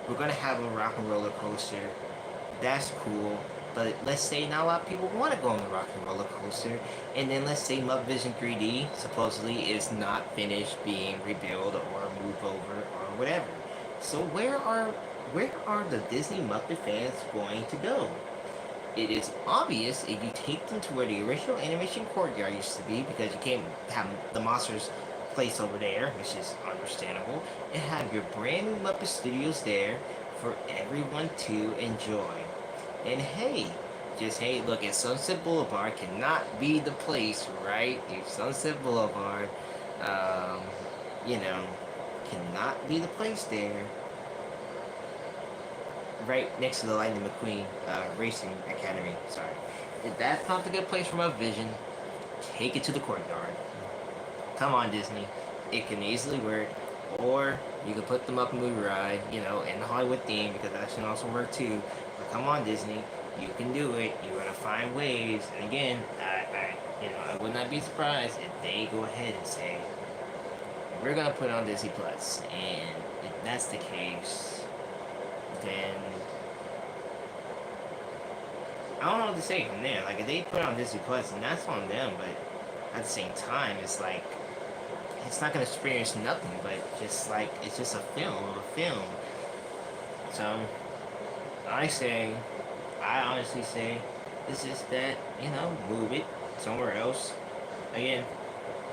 we're gonna have a rock and roller coaster. That's cool. But let's say not a lot of people want to go on the rock and roller coaster, and then let's say Muppet Vision 3D supposedly is not finished being rebuilt or moved over or whatever. So where are the Disney Muppet fans going to go? It is obvious if you take them to where the original animation courtyard used to be, because you can't have the monsters place over there, which is understandable, and have your brand new Muppet Studios there for everyone to enjoy. And hey, just hey, look, at Sunset Boulevard cannot be the place, right? If Sunset Boulevard, um, you know, cannot be the place there, right next to the Lightning McQueen Racing Academy. Sorry, if that's not the good place for my vision, take it to the courtyard. Come on, Disney, it can easily work. Or you can put them up a movie ride, in the Hollywood theme, because that can also work too. But come on, Disney, you can do it. You're gonna find ways. And again, I would not be surprised if they go ahead and say, we're gonna put it on Disney Plus. And if that's the case, then I don't know what to say from there. Like, if they put it on Disney Plus, then that's on them. But at the same time, it's like, it's not gonna experience nothing, but just like it's just a film. So I honestly say, this is that, move it somewhere else. Again,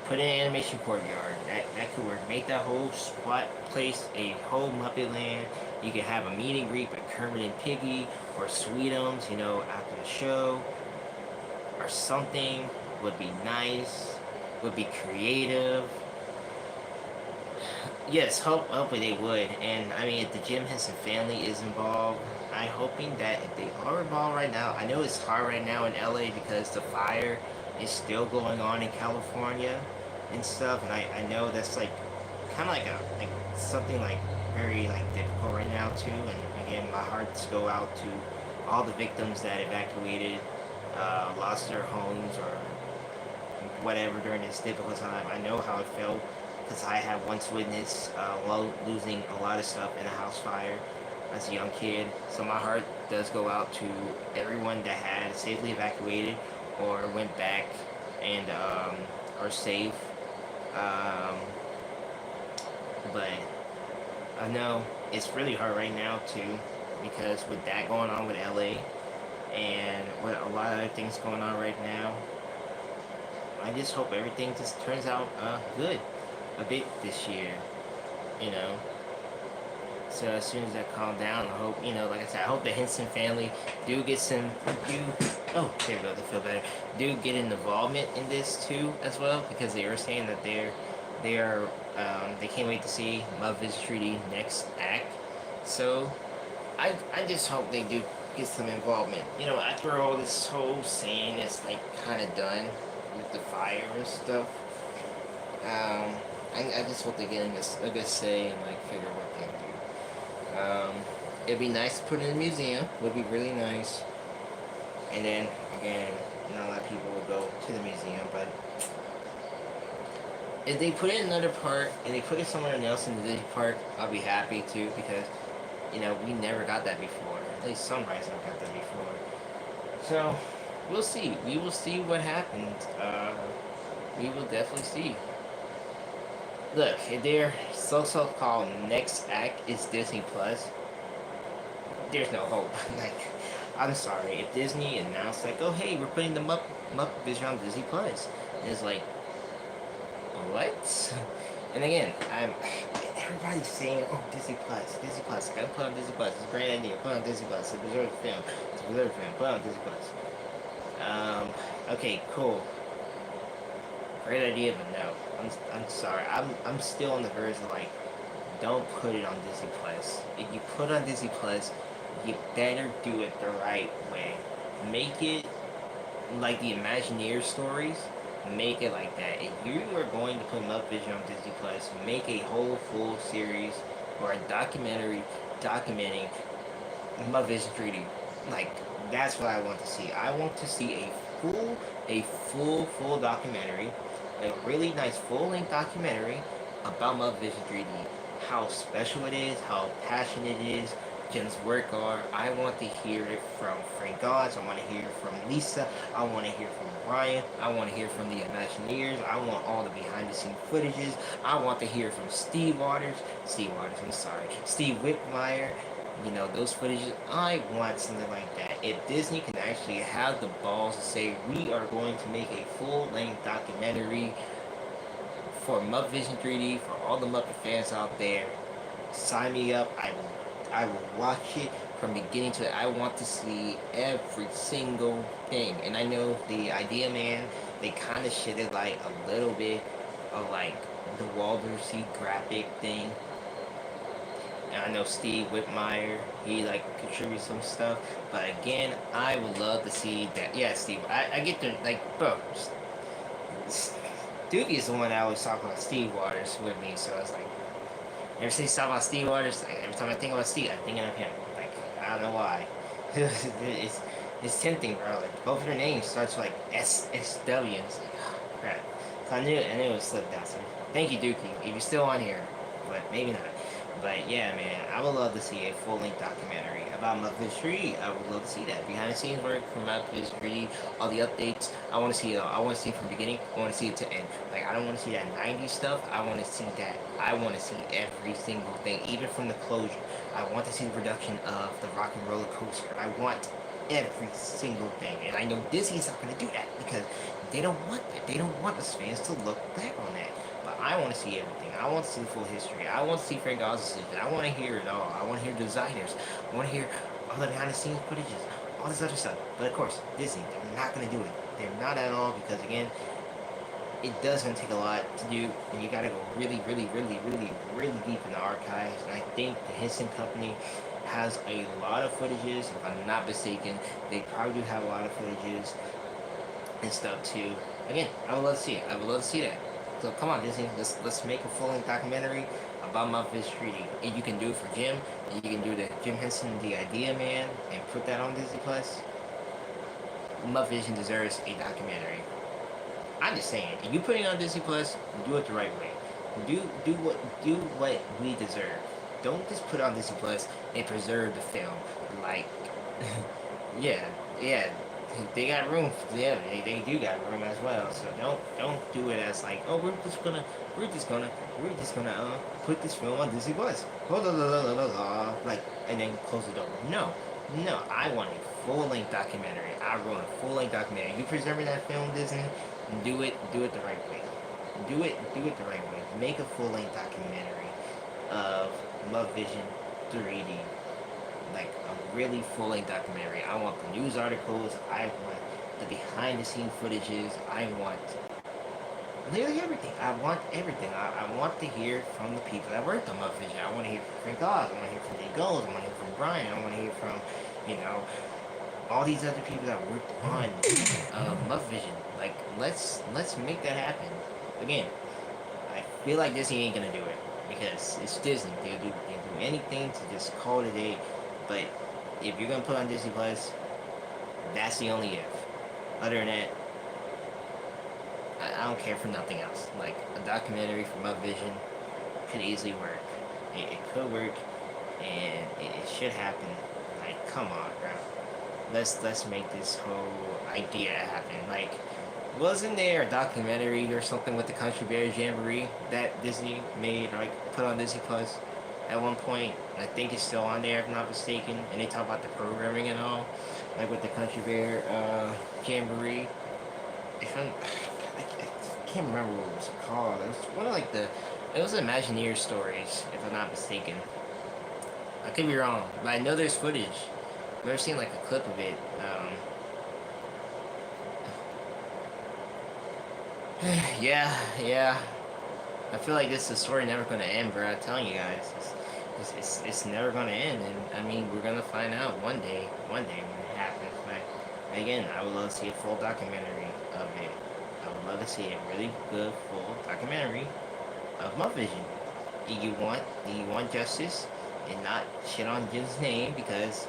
put in an animation courtyard. That could work. Make that whole spot place a whole Muppet Land. You could have a meet and greet with Kermit and Piggy or Sweetums, after the show or something. Would be nice. Would be creative. Yes, hopefully they would. And I mean, if the Jim Henson family is involved, I'm hoping that if they are involved right now, I know it's hard right now in LA because the fire is still going on in California and stuff. And I know that's like kind of like something like very like difficult right now too. And again, my hearts go out to all the victims that evacuated, lost their homes or whatever during this difficult time. I know how it felt because I have once witnessed losing a lot of stuff in a house fire as a young kid. So my heart does go out to everyone that had safely evacuated or went back and are safe. But I know it's really hard right now too, because with that going on with LA and with a lot of other things going on right now, I just hope everything just turns out good a bit this year, So as soon as that calmed down, I hope, like I said, I hope the Henson family do get there we go, they feel better. Do get an involvement in this too as well, because they are saying that they can't wait to see Muppets 3D next act. So I just hope they do get some involvement. After all this whole scene is like kind of done with the fire and stuff. I just hope they get a good say and like figure what they do. It'd be nice to put it in a museum. Would be really nice. And then again, not a lot of people will go to the museum, but if they put it in another park and they put it somewhere else in the Disney park, I'll be happy too, because we never got that before. At least Sunrise never got that before. So we'll see. We will see what happens. We will definitely see. Look, if their so-called next act is Disney Plus, there's no hope. Like, I'm sorry, if Disney announced like, oh hey, we're putting the Muppet Vision on Disney Plus, and it's like, what? And again, it everybody's saying, oh, Disney Plus, Disney Plus. Gotta put on Disney Plus. It's a great idea. Put on Disney Plus. It's a reserved film. It's a reserved film. Put on Disney Plus. Okay, cool. Great idea, but no. I'm sorry. I'm still on the verge of like, don't put it on Disney Plus. If you put on Disney Plus, you better do it the right way. Make it like the Imagineer stories. Make it like that. If you are going to put Muppet Vision on Disney Plus, make a whole full series or a documentary documenting Muppet Vision 3D. Like that's what I want to see. I want to see a full documentary, a really nice full length documentary about Muppet Vision 3D. How special it is, how passionate it is, Jen's work are. I want to hear it from Frank Oz. I want to hear it from Lisa. I want to hear from Brian. I want to hear from the Imagineers. I want all the behind the scenes footages. I want to hear from Steve Waters. I'm sorry. Steve Whitmire. You know, those footages. I want something like that. If Disney can actually have the balls to say, we are going to make a full length documentary for Muppet Vision 3D, for all the Muppet fans out there, sign me up. I will watch it from beginning to end. I want to see every single thing. And I know the Idea Man, they kind of shitted like a little bit of like the Walter C. graphic thing. And I know Steve Whitmire, he like contributes some stuff. But again, I would love to see that. Yeah, Steve, I get the like, bro. Doogie is the one that always talk about Steve Waters with me, so it's like, ever since talk about Steve Waters, like, every time I think about Steve, I'm thinking of him. Like, I don't know why. it's tempting, bro. Like, both of their names starts with like SSW, and it's like, oh, crap. So I knew it would slip down. So thank you, Dookie, if you're still on here, but maybe not. But yeah, man, I would love to see a full-length documentary about Muppet 3. I would love to see that behind the scenes work from Muppet 3, all the updates. I want to see it all. I want to see it from beginning. I want to see it to end. Like I don't want to see that 90s stuff. I want to see that. I want to see every single thing, even from the closure. I want to see the production of the Rock and Roller Coaster. I want every single thing, and I know Disney's not going to do that because they don't want that. They don't want us fans to look back on that. But I want to see everything. I want to see the full history. I want to see Frank Oz's decision. I want to hear it all. I want to hear designers. I want to hear all the behind the scenes footages, all this other stuff. But of course, Disney, they're not going to do it. They're not at all because again, it does going to take a lot to do, and you got to go really, really, really, really, really deep in the archives. And I think the Henson Company has a lot of footages. If I'm not mistaken, they probably do have a lot of footages and stuff too. Again, I would love to see it. I would love to see that. So come on, Disney, let's make a full-length documentary about Muppet Vision 3D. And you can do it for Jim, and you can do the Jim Henson, the Idea Man, and put that on Disney Plus. Muppet Vision deserves a documentary. I'm just saying, if you put it on Disney Plus, do it the right way. Do what we deserve. Don't just put it on Disney Plus and preserve the film. Like, yeah. They got room. Yeah, they do got room as well. So don't do it as like, oh, we're just gonna put this film on Disney Plus. Like, and then close the door. No. I want a full length documentary. I want a full length documentary. You preserving that film, Disney? Do it the right way. Do it the right way. Make a full length documentary of Muppet Vision 3D. Like a really full-length documentary. I want the news articles. I want the behind-the-scenes footages. I want literally everything. I want everything. I want to hear from the people that worked on Muppet Vision. I want to hear from Frank Oz. I want to hear from Dave Goelz. I want to hear from Brian. I want to hear from, all these other people that worked on Muppet Vision. Like, let's make that happen. Again, I feel like Disney ain't gonna do it because it's Disney. They'll do anything to just call it a day. But if you're gonna put on Disney Plus, that's the only if. Other than that, I don't care for nothing else. Like a documentary from Muppet Vision could easily work. It could work, and it should happen. Like, come on, bro. Let's make this whole idea happen. Like, wasn't there a documentary or something with the Country Bear Jamboree that Disney made, like put on Disney Plus? At one point, I think it's still on there if I'm not mistaken, and they talk about the programming and all, like with the Country Bear Jamboree. I can't remember what it was called. It was one of like the It was Imagineer Stories, if I'm not mistaken. I could be wrong, but I know there's footage. I've never seen like a clip of it. Yeah, yeah. I feel like this is a story never gonna end, bro. I'm telling you guys, it's never gonna end, and I mean we're gonna find out one day when it happens. But again, I would love to see a full documentary of it. I would love to see a really good full documentary of my vision. Do you want justice and not shit on Jim's name because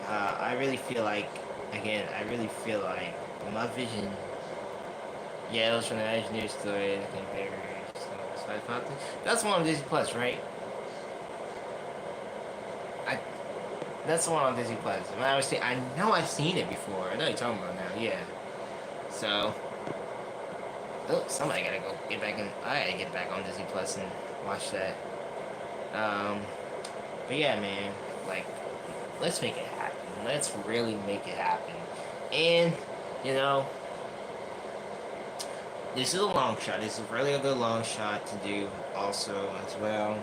I really feel like again I really feel like my vision. Yeah, it was from the Imagineer story. I think they were so I found it. That's one on Disney Plus, right? I that's the one on Disney Plus. When I know I've seen it before. I know you're talking about now. Yeah. So, oh, somebody gotta go get back in. I gotta get back on Disney Plus and watch that. Um, but yeah, man, like, let's make it happen. Let's really make it happen. And you know, this is a long shot. This is really a good long shot to do also as well.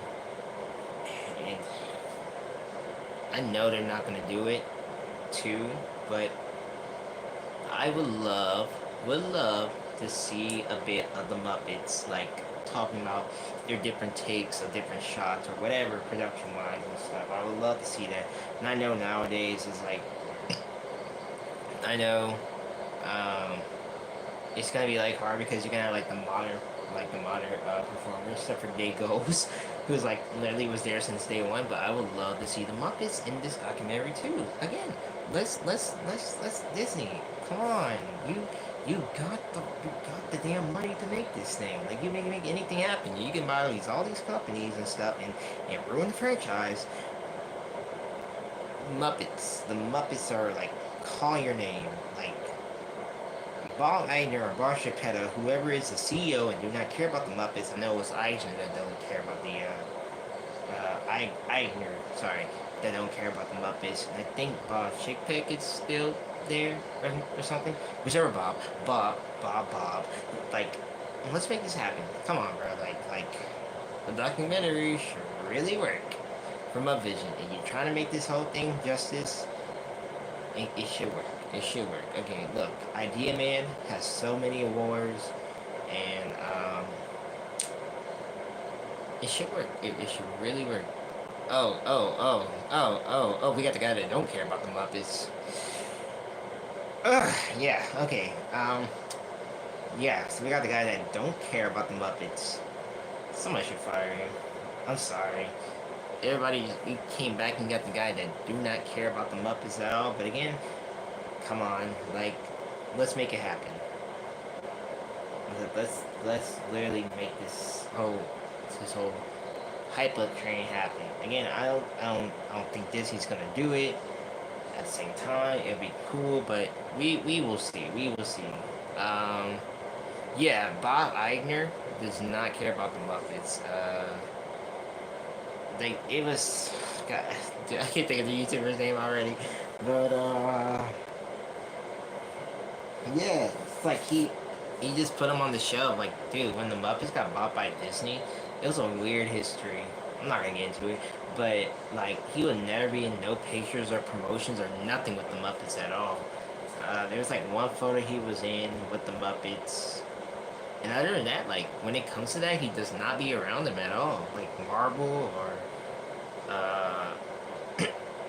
And I know they're not gonna do it too, but I would love to see a bit of the Muppets, like talking about their different takes of different shots or whatever production wise and stuff. I would love to see that. And I know nowadays is like I know um, it's gonna be like hard because you're gonna have like the modern performers, except for Day Goes, who's like literally was there since day one. But I would love to see the Muppets in this documentary too. Again, let's Disney, come on, you got the damn money to make this thing. Like you make anything happen. You can buy all these companies and stuff and ruin the franchise. The Muppets are like calling your name, like Bob Iger or Bob Chapetta, whoever is the CEO and do not care about the Muppets. I know it's Eisner that don't care about the Iger, sorry, that don't care about the Muppets. And I think Bob Chapek is still there or something. Whichever Bob. Like, let's make this happen. Come on, bro. Like the documentary should really work from a vision. And you're trying to make this whole thing justice. It should work. It should work. Okay, look, Idea Man has so many awards, and it should work. It should really work. Oh, we got the guy that don't care about the Muppets. Ugh, yeah, okay. Yeah, so we got the guy that don't care about the Muppets. Somebody should fire him. I'm sorry. Everybody, we came back and got the guy that do not care about the Muppets at all, but again, come on, like, let's make it happen. Let's literally make this whole hype up train happen. Again, I don't think Disney's gonna do it. At the same time, it'll be cool, but we will see. We will see. Yeah, Bob Iger does not care about the Muppets. It was God, dude, I can't think of the YouTuber's name already, but yeah, it's like he just put him on the shelf. Like, dude, when the Muppets got bought by Disney, it was a weird history. I'm not gonna get into it, but like he would never be in no pictures or promotions or nothing with the Muppets at all. There was like one photo he was in with the Muppets, and other than that, like when it comes to that, he does not be around them at all. Like Marvel uh,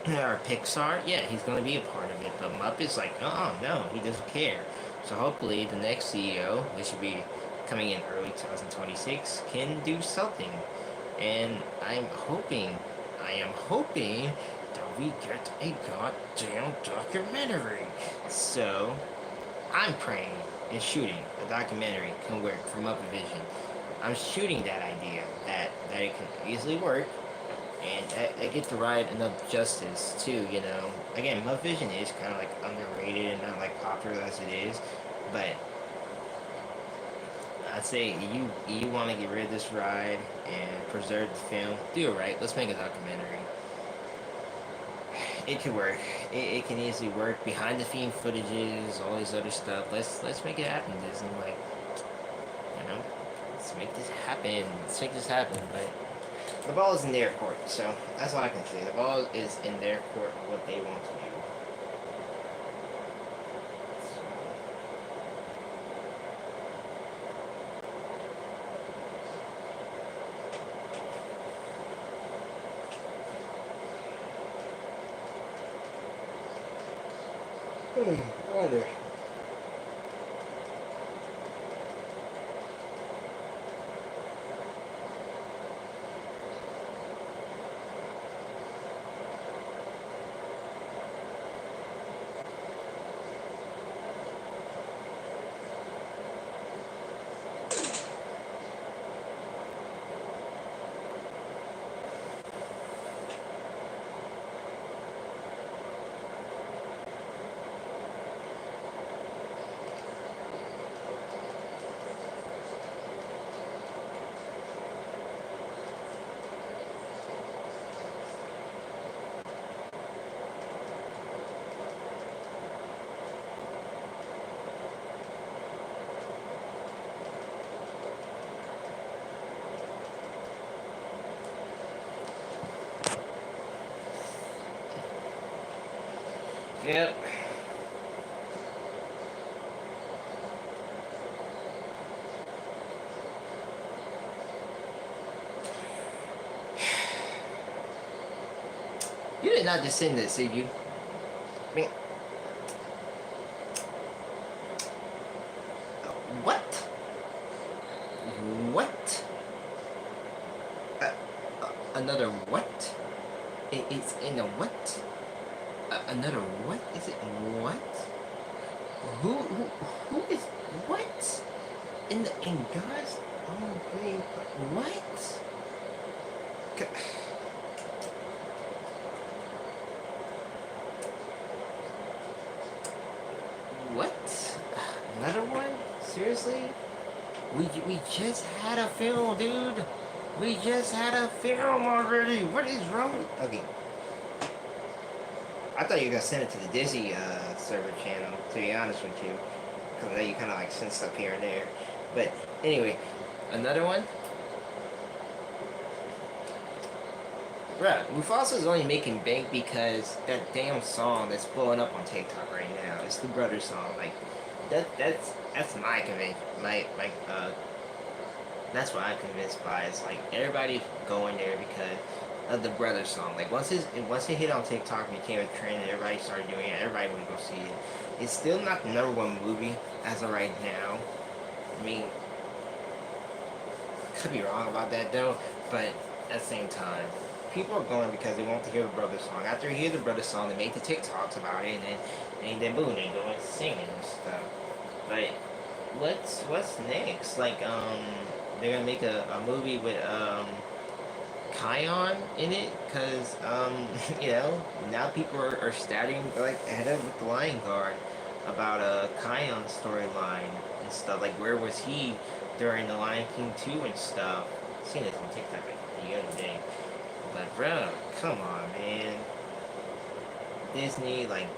or Pixar, yeah, he's gonna be a part of it. But Muppets, like, no, he doesn't care. So hopefully, the next CEO, which should be coming in early 2026, can do something. And I am hoping that we get a goddamn documentary. So I'm praying and shooting a documentary can work from Muppet Vision. I'm shooting that idea that it can easily work, and I get to ride enough justice too. You know, again, Muppet Vision is kind of like underrated and not like popular as it is, but I'd say you want to get rid of this ride and preserve the film. Do it right. Let's make a documentary. It could work. It can easily work. Behind the scene footages, all this other stuff. Let's make it happen, Disney. Like, you know, Let's make this happen. Let's make this happen. But the ball is in their court, so that's all I can say. The ball is in their court, what they want to do. Brother. Yep. You did not just send this, did you? I mean, what? What? Another what? It's in a what? Another what? Is it what? Who is what? In God's own name? What? What? Another one? Seriously? We just had a film, dude. We just had a film already. What is wrong? Okay. I thought you were gonna send it to the Disney server channel. To be honest with you, because then you kind of like send stuff here and there. But anyway, another one. Bruh, Mufasa's only making bank because that damn song that's blowing up on TikTok right now. It's the brother song. Like that's my conviction. That's what I'm convinced by. It's like everybody going there because of the brother song. Like once it hit on TikTok and became a trend and everybody started doing it, everybody would go see it. It's still not the #1 movie as of right now. I mean, could be wrong about that though, but at the same time, people are going because they want to hear the brother song. After they hear the brother song, they make the TikToks about it, and then boom, they go and sing it and stuff. But what's next? Like they're gonna make a movie with Kion in it, cause you know, now people are starting like ahead of with the Lion Guard about Kion storyline and stuff. Like where was he during the Lion King 2 and stuff? I seen this on TikTok like the other day. But bro, come on, man. Disney, like,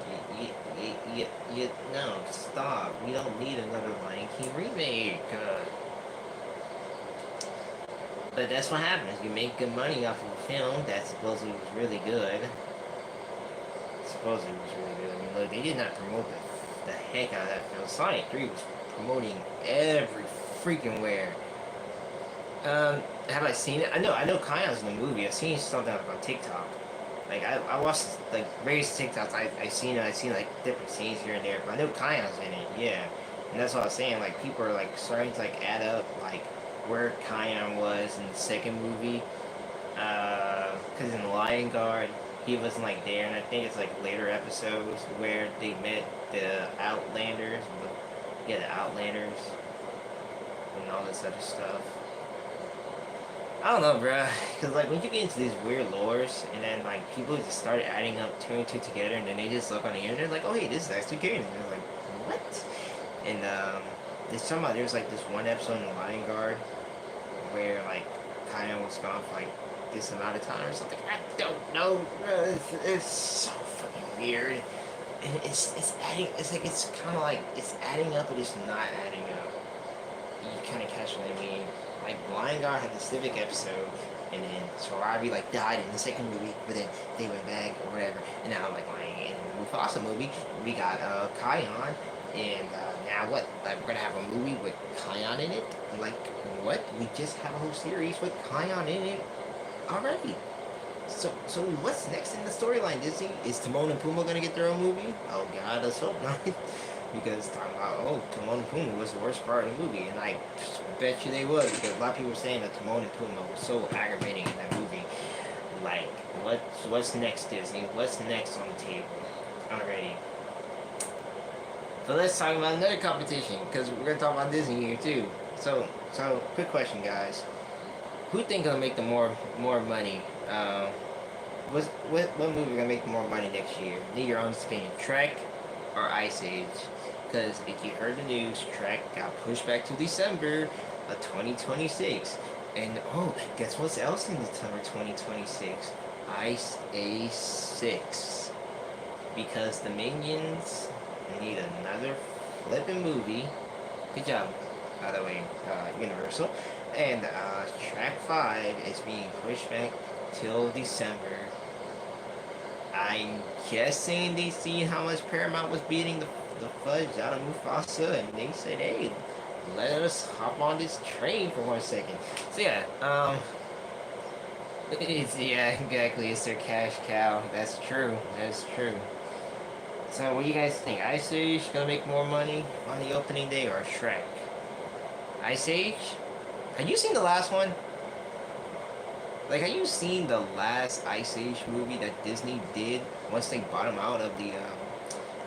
no, stop. We don't need another Lion King remake. But that's what happens. You make good money off of a film that supposedly was really good. Supposedly was really good. I mean, look, they did not promote the heck out of that film. Sonic 3 was promoting every freaking where. Have I seen it? I know Kion's in the movie. I've seen something on TikTok. Like I watched like various TikToks. I've seen like different scenes here and there. But I know Kion's in it. Yeah, and that's what I was saying. Like people are like starting to like add up like where Kion was in the second movie. Because in the Lion Guard he wasn't like there, and I think it's like later episodes where they met the Outlanders. Yeah, the Outlanders and all this other stuff. I don't know, bruh. Because, like, when you get into these weird lores, and then, like, people just started adding up two and two together, and then they just look on the internet, like, oh, hey, this is actually canon. And they're like, what? And, there's talking about, there's, like, this one episode in the Lion Guard where, like, Kion was gone for, like, this amount of time or something. I don't know, bruh. It's so fucking weird. And it's adding, it's like, it's kind of like, it's adding up, but it's not adding up. you kind of catch what I mean. Like Blind Guy had the Civic episode, and then Sarabi like died in the second movie, but then they went back or whatever. And now like in the Mufasa movie, we got Kion, and now what? Like we're gonna have a movie with Kion in it? Like what? We just have a whole series with Kion in it already. So what's next in the storyline, Disney? Is Timon and Pumbaa gonna get their own movie? Oh God, let's hope not. Because talking about Timon and Pumbaa was the worst part of the movie, and I bet you they was, because a lot of people were saying that Timon and Pumbaa was so aggravating in that movie. Like what's next, Disney? What's next on the table already? So let's talk about another competition, because we're gonna talk about Disney here too. So quick question, guys. Who think gonna make the more money? What movie gonna make more money next year? Need your own opinion. Trek or Ice Age? Because if you heard the news, Trek got pushed back to December of 2026. And guess what's else in December 2026? Ice Age 6. Because the Minions need another flipping movie. Good job, by the way, Universal. And Track 5 is being pushed back till December. I'm guessing they see how much Paramount was beating the fudge out of Mufasa, and they said, hey, let us hop on this train for 1 second. So yeah, exactly, it's their cash cow. That's true. So what do you guys think? Ice Age gonna make more money on the opening day, or Shrek? Ice Age? Have you seen the last one? Like, have you seen the last Ice Age movie that Disney did once they bought them out of the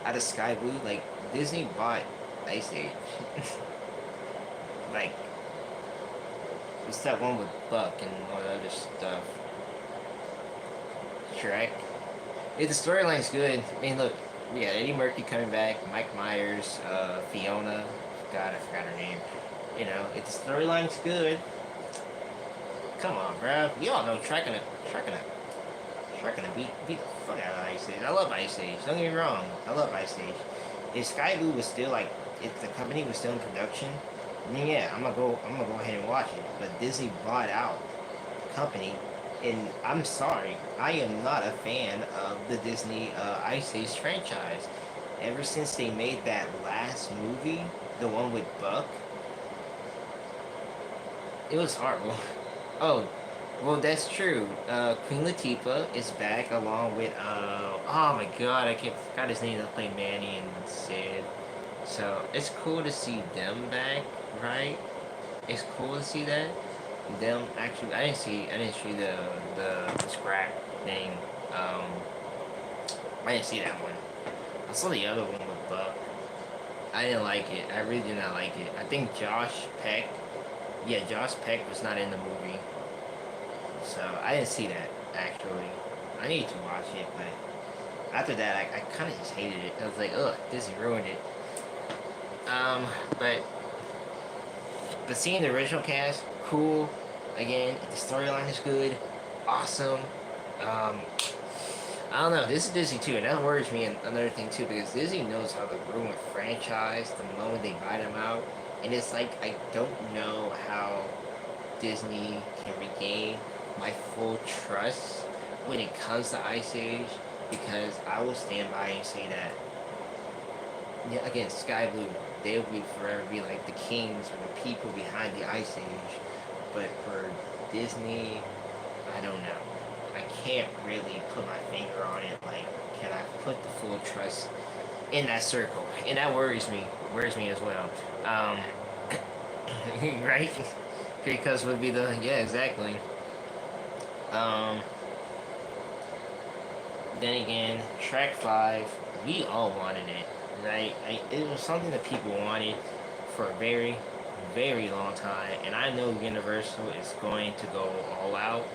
out of Sky Blue? Like, Disney bought Ice Age. Like, what's that one with Buck and all that other stuff? Shrek. Yeah, the storyline's good. I mean, look, we got Eddie Murphy coming back, Mike Myers, Fiona. God, I forgot her name. You know, if the storyline's good, come on, bro. We all know Shrek gonna beat the fuck out of Ice Age. I love Ice Age. Don't get me wrong. I love Ice Age. If Sky Blue was still like, if the company was still in production, then yeah, I'm gonna go ahead and watch it. But Disney bought out the company, and I'm sorry, I am not a fan of the Disney Ice Age franchise. Ever since they made that last movie, the one with Buck, it was horrible. Oh, well, that's true. Queen Latifah is back along with, oh my god, I forgot his name, to play Manny and Sid. So, it's cool to see them back, right? It's cool to see that. Them, actually, I didn't see the scrap thing. I didn't see that one. I saw the other one with Buck. I didn't like it. I really did not like it. I think Josh Peck was not in the movie. So, I didn't see that, actually. I need to watch it, but after that, I kind of just hated it. I was like, ugh, Disney ruined it. But seeing the original cast, cool. Again, the storyline is good, awesome. I don't know, this is Disney too, and that worries me, and another thing too, because Disney knows how to ruin a franchise the moment they buy them out. And it's like, I don't know how Disney can regain my full trust when it comes to Ice Age, because I will stand by and say that, yeah, again, Sky Blue, they will forever be like the kings or the people behind the Ice Age. But for Disney, I don't know. I can't really put my finger on it. Like, can I put the full trust in that circle? And that worries me as well. Right? Because would be the, yeah, exactly. Then again, Track 5, we all wanted it, right? It was something that people wanted for a very, very long time, and I know Universal is going to go all out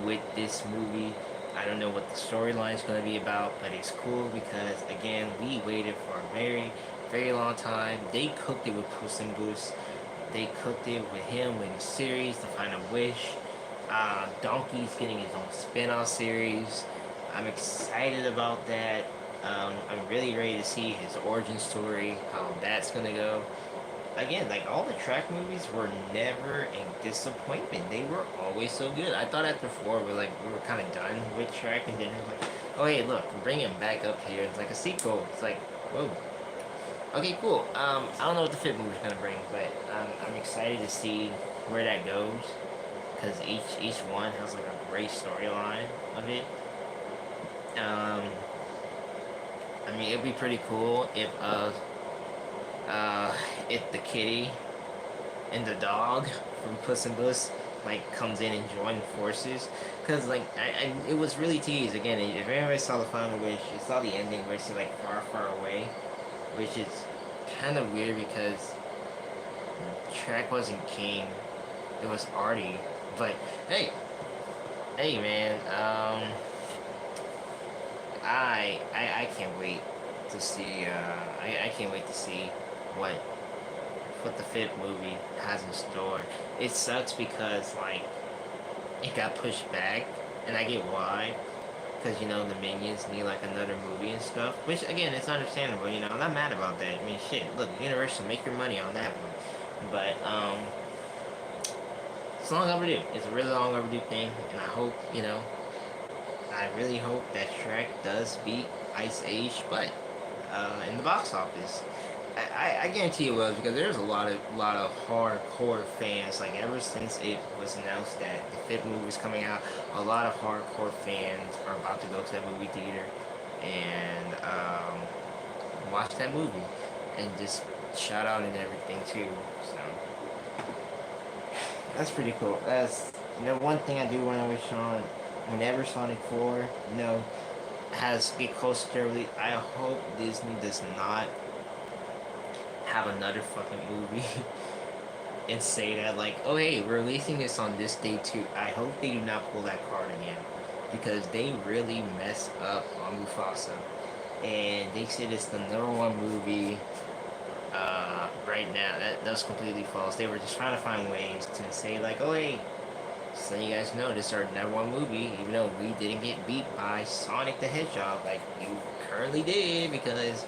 with this movie. I don't know what the storyline is going to be about, but it's cool because, again, we waited for a very, very long time. They cooked it with Puss in Boots. They cooked it with him in the series, The Final Wish. Donkey's getting his own spin-off series. I'm excited about that. I'm really ready to see his origin story, how that's gonna go. again, like all the track movies were never a disappointment. They were always so good. I thought after four, we were kind of done with track, and then it was like, oh hey, look, bring him back up here. It's like a sequel. It's like, whoa. Okay, cool. I don't know what the fifth movie's gonna bring, but I'm excited to see where that goes, because each one has like a great storyline of it. Um, I mean, it'd be pretty cool if the kitty and the dog from Puss in Boots like comes in and join forces, because like it was really teased. Again, if anybody saw the final wish, you saw the ending where she's like far far away, which is kind of weird because Shrek wasn't king, it was Artie. But hey, hey man, I can't wait to see. I can't wait to see what what the fifth movie has in store. It sucks because like it got pushed back, and I get why. Because you know the minions need like another movie and stuff, which again it's understandable. You know I'm not mad about that. I mean shit, look, Universal, make your money on that one. But it's long overdue. It's a really long overdue thing, and I hope I really hope that Shrek does beat Ice Age, but in the box office. I guarantee it will because there's a lot of hardcore fans. Like ever since it was announced that the fifth movie was coming out, a lot of hardcore fans are about to go to that movie theater and watch that movie and just shout out and everything too. So that's pretty cool. That's one thing I do want to wish on whenever Sonic 4 has get closer to release. I hope Disney does not have another fucking movie and say that like, oh hey, we're releasing this on this day too. I hope they do not pull that card again because they really messed up on Mufasa, and they said it's the #1 movie right now. That's completely false. They were just trying to find ways to say like, oh hey, just letting you guys know this is our #1 movie, even though we didn't get beat by Sonic the Hedgehog like you currently did, because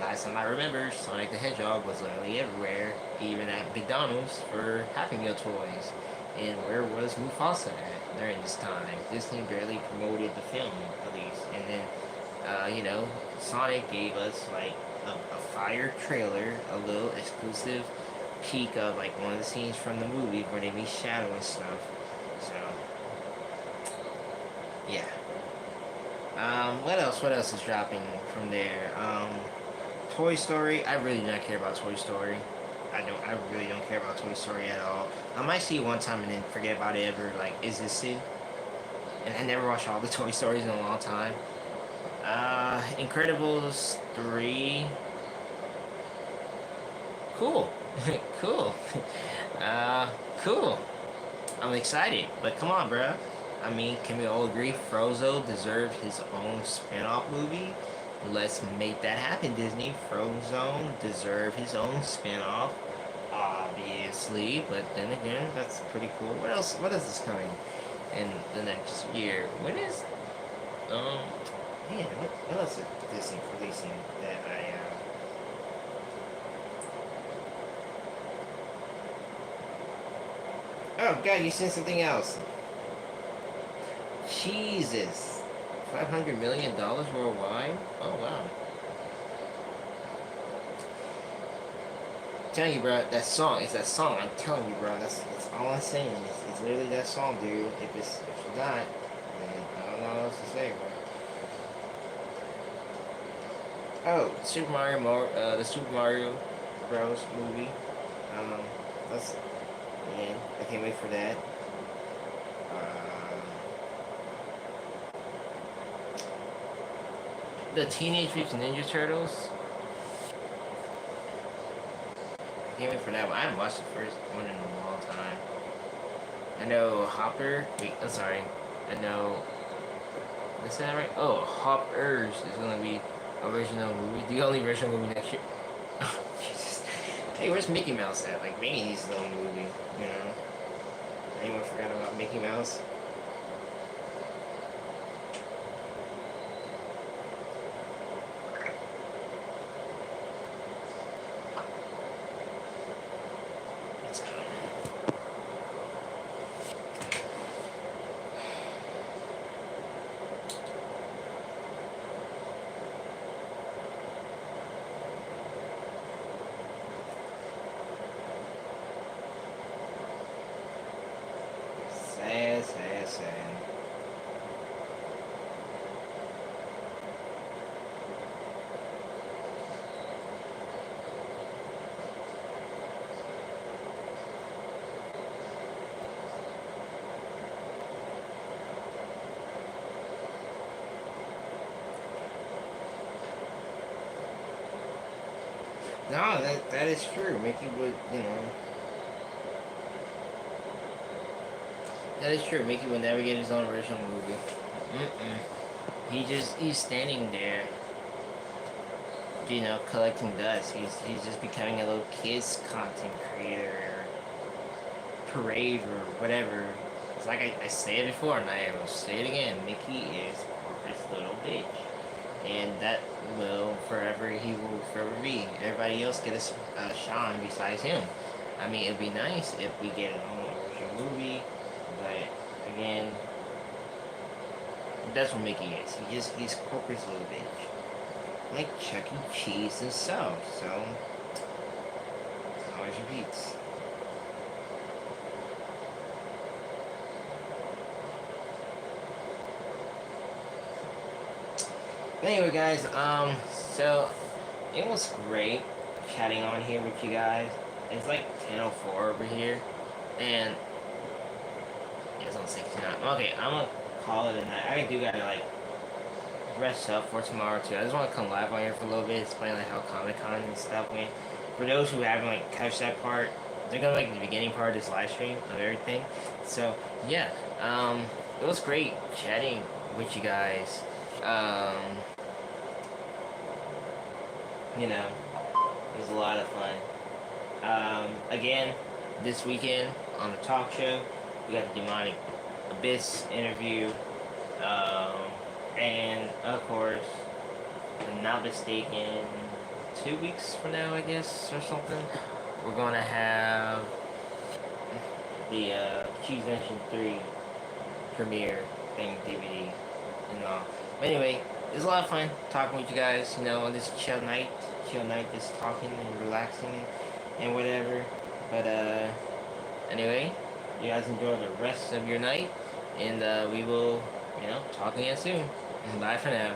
last time I remember, Sonic the Hedgehog was literally everywhere, even at McDonald's for Happy Meal toys. And where was Mufasa at during this time? Disney barely promoted the film, at least. And then, Sonic gave us like a fire trailer, a little exclusive peek of like one of the scenes from the movie where they meet Shadow and stuff. So, yeah. What else? What else is dropping from there? Toy Story. I really do not care about Toy Story. I really don't care about Toy Story at all. I might see it one time and then forget about it ever. Like, is this it? And I never watched all the Toy Stories in a long time. Incredibles 3. Cool. Cool. Cool. I'm excited, but come on, bruh. I mean, can we all agree Frozo deserved his own spin-off movie? Let's make that happen, Disney. Frozone deserved his own spin-off, obviously. But then again, that's pretty cool. What else? What else is coming in the next year? When is man? What else is Disney releasing that Oh God, you seen something else? Jesus. $500 million worldwide? Oh wow. I'm telling you, bro, that song, it's that song. I'm telling you, bro, that's all I'm saying. It's literally that song, dude. If it's not, then I don't know what else to say, bro. Oh, the Super Mario Bros. Movie. That's man, I can't wait for that. The Teenage Mutant Ninja Turtles. I can't wait for that one. I haven't watched the first one in a long time. I know Hopper. Wait, I'm sorry. I know. Is that right? Oh, Hoppers is gonna be original movie. The only original movie next year. Oh, Jesus. Hey, where's Mickey Mouse at? Like, Mickey needs his own movie. You know. Anyone forgot about Mickey Mouse? No, that is true. Mickey would, you know, that is true. Mickey would never get his own original movie. Mm-mm. He's standing there, you know, collecting dust. He's just becoming a little kids content creator, or parade, or whatever. It's like I said before, and I will say it again. Mickey is this little bitch, and that will forever. He will forever be. Everybody else get a shine besides him. I mean, it'd be nice if we get an own original movie, but again, that's what Mickey is. He's corporate's little bitch. Like Chuck E. Cheese himself, so always repeats. But anyway, guys, so it was great chatting on here with you guys. It's like 10:04 over here, and it's on 69. Okay, I'm gonna call it a night. I do gotta like rest up for tomorrow too. I just want to come live on here for a little bit, explain like how Comic Con and stuff went. For those who haven't like catch that part, they're gonna like the beginning part of this live stream of everything. So yeah, it was great chatting with you guys. You know, it was a lot of fun. Again, this weekend on the talk show, we got the Demonic Abyss interview. And of course, if I'm not mistaken, 2 weeks from now, I guess, or something, we're gonna have the Cheese Nation 3 premiere thing DVD and all. But anyway, it was a lot of fun talking with you guys, you know, on this chill night, just talking and relaxing and whatever. But anyway, you guys enjoy the rest of your night, and we will, you know, talk again soon. Bye for now.